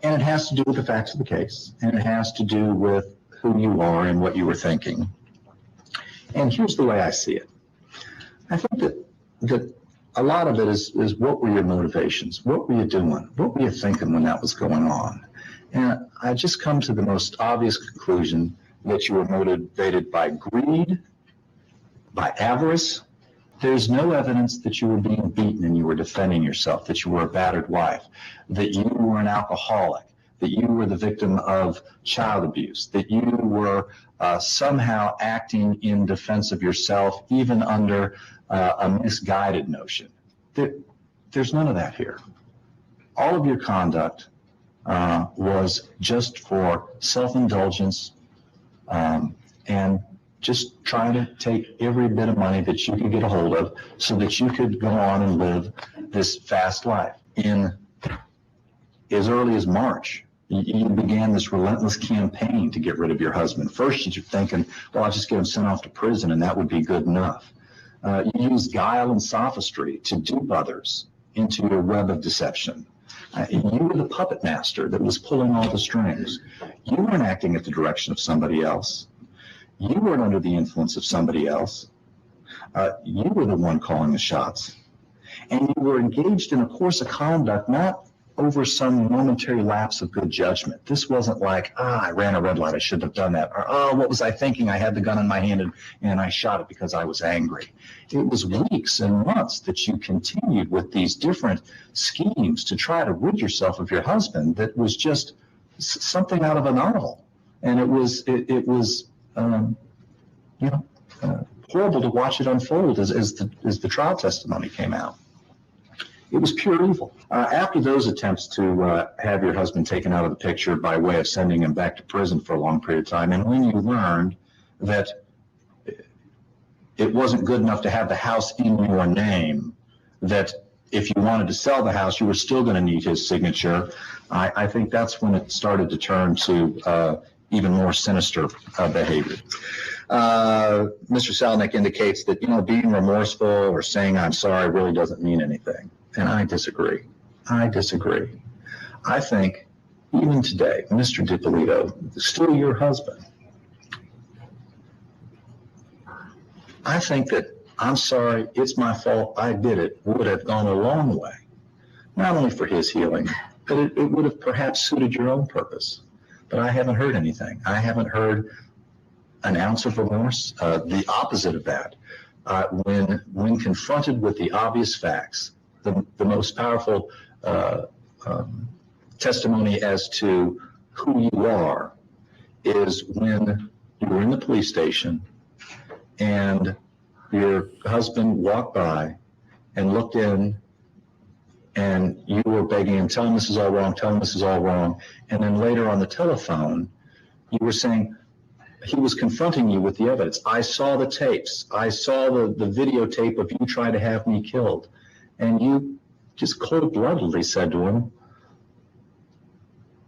And it has to do with the facts of the case, and it has to do with who you are and what you were thinking. And here's the way I see it. I think that a lot of it is what were your motivations? What were you doing? What were you thinking when that was going on? And I just come to the most obvious conclusion that you were motivated by greed, by avarice. There's no evidence that you were being beaten and you were defending yourself, that you were a battered wife, that you were an alcoholic, that you were the victim of child abuse, that you were somehow acting in defense of yourself, even under a misguided notion. There's none of that here. All of your conduct was just for self-indulgence and just trying to take every bit of money that you could get a hold of so that you could go on and live this fast life. In as early as March, you began this relentless campaign to get rid of your husband. First, you're thinking, well, I'll just get him sent off to prison and that would be good enough. You used guile and sophistry to dupe others into your web of deception. You were the puppet master that was pulling all the strings. You weren't acting at the direction of somebody else. You weren't under the influence of somebody else. You were the one calling the shots. And you were engaged in a course of conduct, not over some momentary lapse of good judgment. This wasn't like, I ran a red light, I shouldn't have done that. Or, oh, what was I thinking? I had the gun in my hand and I shot it because I was angry. It was weeks and months that you continued with these different schemes to try to rid yourself of your husband that was just something out of a novel. And it was horrible to watch it unfold as the trial testimony came out. It was pure evil. After those attempts to have your husband taken out of the picture by way of sending him back to prison for a long period of time, and when you learned that it wasn't good enough to have the house in your name, that if you wanted to sell the house, you were still going to need his signature, I think that's when it started to turn to even more sinister behavior. Mr. Salnick indicates that, being remorseful or saying I'm sorry really doesn't mean anything. And I disagree. I think even today, Mr. Dippolito, still your husband, I think that I'm sorry, it's my fault, I did it, would have gone a long way. Not only for his healing, but it would have perhaps suited your own purpose. But I haven't heard anything. I haven't heard an ounce of remorse. The opposite of that. When confronted with the obvious facts, the most powerful testimony as to who you are is when you were in the police station and your husband walked by and looked in and you were begging him, tell him this is all wrong, tell him this is all wrong. And then later on the telephone, you were saying, he was confronting you with the evidence. I saw the tapes. I saw the videotape of you trying to have me killed. And you just cold-bloodedly said to him,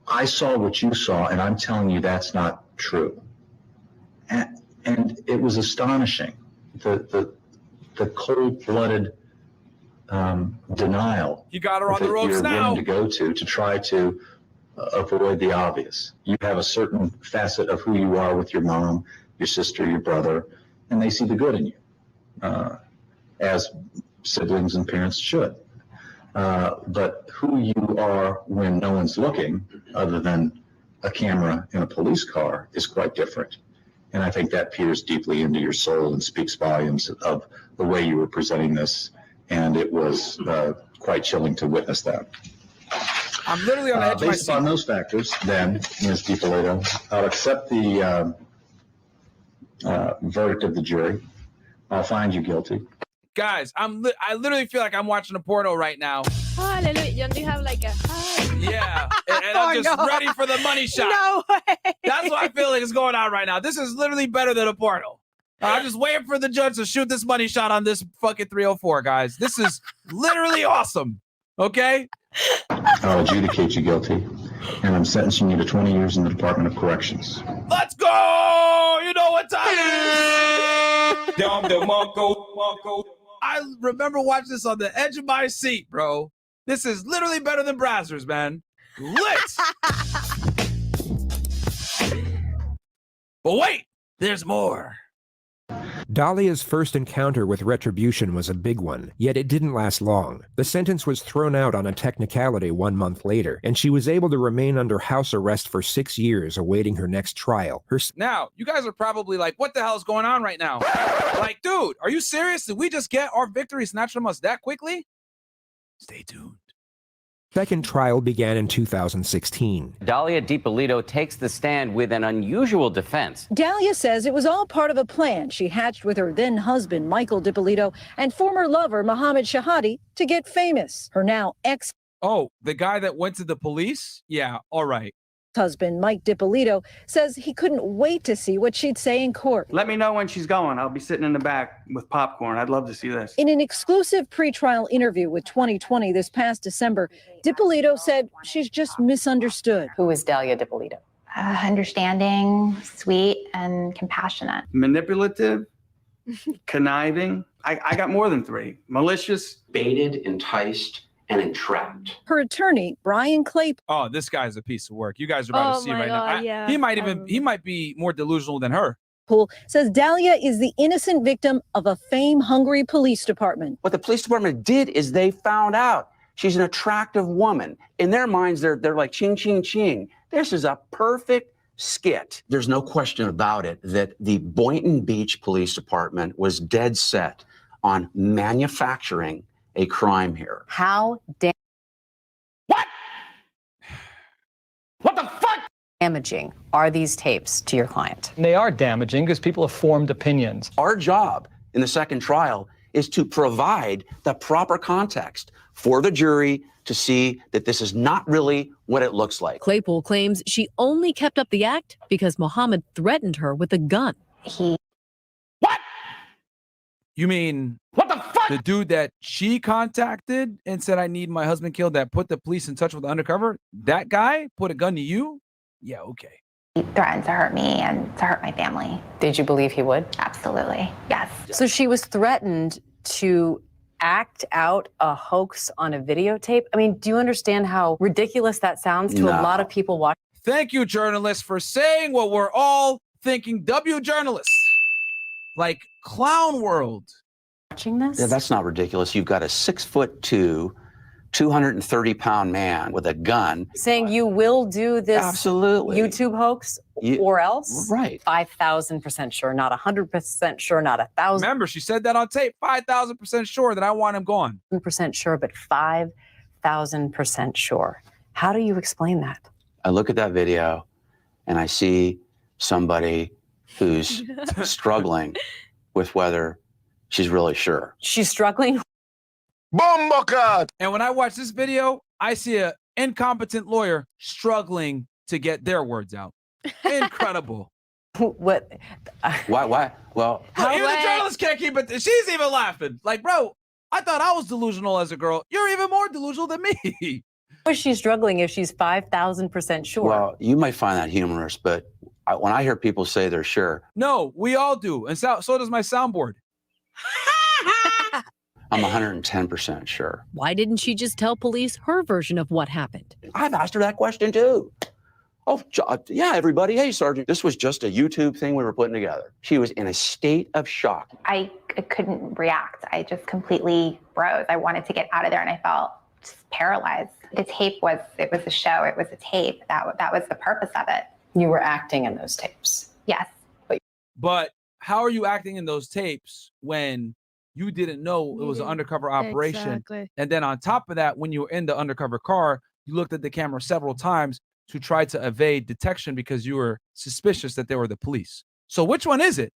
I saw what you saw, and I'm telling you that's not true. And it was astonishing, the cold-blooded denial you got her on the that ropes you're now. willing to go to try to avoid the obvious. You have a certain facet of who you are with your mom, your sister, your brother, and they see the good in you, as siblings and parents should. But who you are when no one's looking, other than a camera in a police car, is quite different. And I think that peers deeply into your soul and speaks volumes of the way you were presenting this. And it was quite chilling to witness that. I'm literally on the edge of my based upon those factors, then, Ms. Dippolito, I'll accept the verdict of the jury. I'll find you guilty. Guys, I literally feel like I'm watching a porno right now. Hallelujah. John, do you have like a Yeah, and I'm just ready for the money shot. No way. That's what I feel like is going on right now. This is literally better than a porno. I'm just waiting for the judge to shoot this money shot on this fucking 304, guys. This is literally awesome. Okay? I'll adjudicate you guilty, and I'm sentencing you to 20 years in the Department of Corrections. Let's go! You know what time it is! I remember watching this on the edge of my seat, bro. This is literally better than Brazzers, man. lit. But wait, there's more. Dalia's first encounter with retribution was a big one, yet it didn't last long. The sentence was thrown out on a technicality 1 month later, and she was able to remain under house arrest for 6 years awaiting her next trial. Now, you guys are probably like, what the hell is going on right now? Like, dude, are you serious? Did we just get our victory snatched from us that quickly? Stay tuned. Second trial began in 2016. Dalia Dippolito takes the stand with an unusual defense. Dalia says it was all part of a plan she hatched with her then husband, Michael Dippolito, and former lover, Mohammed Shahadi, to get famous. Her now ex. Oh, the guy that went to the police? Yeah, all right. Husband, Mike Dippolito, says he couldn't wait to see what she'd say in court. Let me know when she's going. I'll be sitting in the back with popcorn. I'd love to see this. In an exclusive pretrial interview with 2020 this past December, Dippolito said she's just misunderstood. Who is Dalia Dippolito? Understanding, sweet, and compassionate. Manipulative, conniving. I got more than 3. Malicious. Baited, enticed, and entrapped. Her attorney, Brian Clay. Oh, this guy's a piece of work. You guys are about to see right now. Yeah. He might be more delusional than her. Pool says Dalia is the innocent victim of a fame-hungry police department. What the police department did is they found out she's an attractive woman. In their minds, they're like ching, ching, ching. This is a perfect skit. There's no question about it that the Boynton Beach Police Department was dead set on manufacturing a crime here. How damaging are these tapes to your client? They are damaging because people have formed opinions. Our job in the second trial is to provide the proper context for the jury to see that this is not really what it looks like. Claypool claims she only kept up the act because Mohammed threatened her with a gun. You mean what the fuck? The dude that she contacted and said, I need my husband killed, that put the police in touch with the undercover? That guy put a gun to you? Yeah, okay. He threatened to hurt me and to hurt my family. Did you believe he would? Absolutely, yes. So she was threatened to act out a hoax on a videotape? I mean, do you understand how ridiculous that sounds to a lot of people watching? Thank you, journalists, for saying what we're all thinking. W journalists. Like Clown World. Watching this? Yeah, that's not ridiculous. You've got a 6'2", 230-pound man with a gun. Saying you will do this Absolutely. YouTube hoax or else? Right. 5,000% sure, not 100% sure, not 1,000%. Remember, she said that on tape. 5,000% sure that I want him gone. 100% sure, but 5,000% sure. How do you explain that? I look at that video and I see somebody who's struggling with whether she's really sure. She's struggling? And when I watch this video, I see an incompetent lawyer struggling to get their words out. Incredible. What? Why? Well, even the journalist can't keep it. She's even laughing. Like, bro, I thought I was delusional as a girl. You're even more delusional than me. How is she struggling if she's 5,000% sure? Well, you might find that humorous, but when I hear people say they're sure. No, we all do. And so does my soundboard. I'm 110% sure. Why didn't she just tell police her version of what happened? I've asked her that question too. Oh, yeah, everybody. Hey, Sergeant, this was just a YouTube thing we were putting together. She was in a state of shock. I couldn't react. I just completely froze. I wanted to get out of there and I felt just paralyzed. The tape was a show. It was a tape. That was the purpose of it. You were acting in those tapes. Yes. But how are you acting in those tapes when you didn't know it was an undercover operation? Exactly. And then on top of that, when you were in the undercover car, you looked at the camera several times to try to evade detection because you were suspicious that they were the police. So which one is it?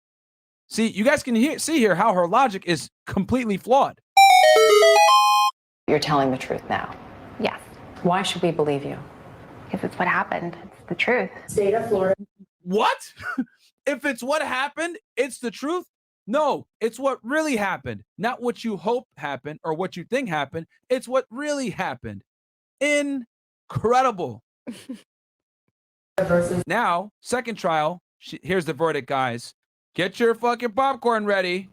See, you guys can see here how her logic is completely flawed. You're telling the truth now. Yes. Why should we believe you? Because it's what happened. It's the truth. State of Florida. What? If it's what happened, it's the truth? No, it's what really happened. Not what you hope happened or what you think happened. It's what really happened. Incredible. Now, second trial. Here's the verdict, guys. Get your fucking popcorn ready.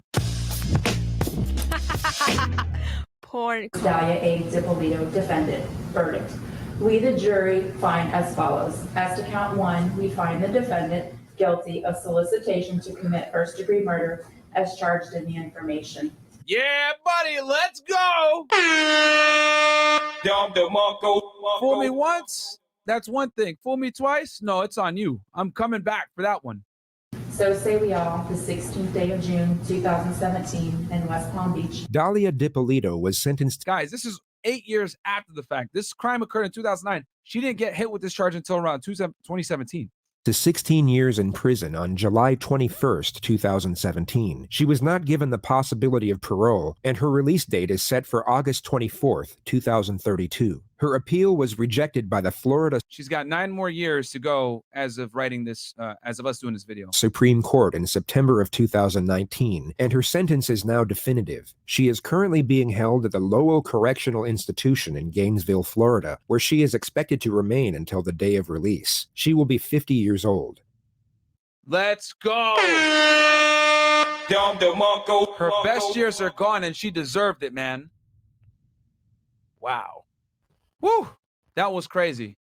Porn. Dalia A. Dippolito defendant. Verdict. We, the jury, find as follows. As to count 1, we find the defendant guilty of solicitation to commit first-degree murder as charged in the information. Yeah, buddy, let's go. Fool me once, that's one thing. Fool me twice, no, it's on you. I'm coming back for that one. So say we all, the 16th day of June, 2017, in West Palm Beach. Dalia Dippolito was sentenced. Guys, this is 8 years after the fact. This crime occurred in 2009. She didn't get hit with this charge until around 2017. To 16 years in prison on July 21st, 2017. She was not given the possibility of parole, and her release date is set for August 24th, 2032. Her appeal was rejected by the Florida She's got 9 more years to go as of writing this, as of us doing this video. Supreme Court in September of 2019, and her sentence is now definitive. She is currently being held at the Lowell Correctional Institution in Gainesville, Florida, where she is expected to remain until the day of release. She will be 50 years old. Let's go. Her best years are gone, and she deserved it, man. Wow. Woo, that was crazy.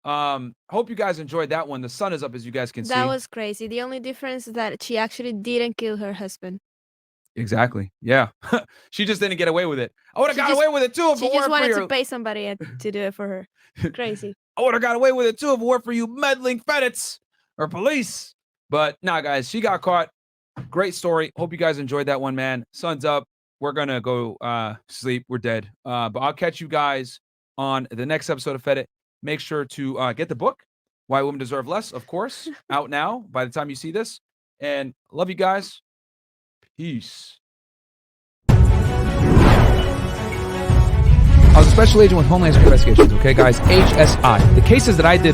Hope you guys enjoyed that one. The sun is up, as you guys can see. That was crazy. The only difference is that she actually didn't kill her husband. Exactly. Yeah. She just didn't get away with it. I would have got away with it too if it She weren't just for wanted your... to pay somebody to do it for her. Crazy. I would have got away with it too if it weren't for you meddling feds or police. But nah, guys, she got caught. Great story. Hope you guys enjoyed that one, man. Sun's up. We're gonna go sleep. We're dead. But I'll catch you guys on the next episode of Fed It. Make sure to get the book, Why Women Deserve Less, of course, out now by the time you see this. And love you guys. Peace. I was a special agent with Homeland Security Investigations, okay, guys? HSI. The cases that I did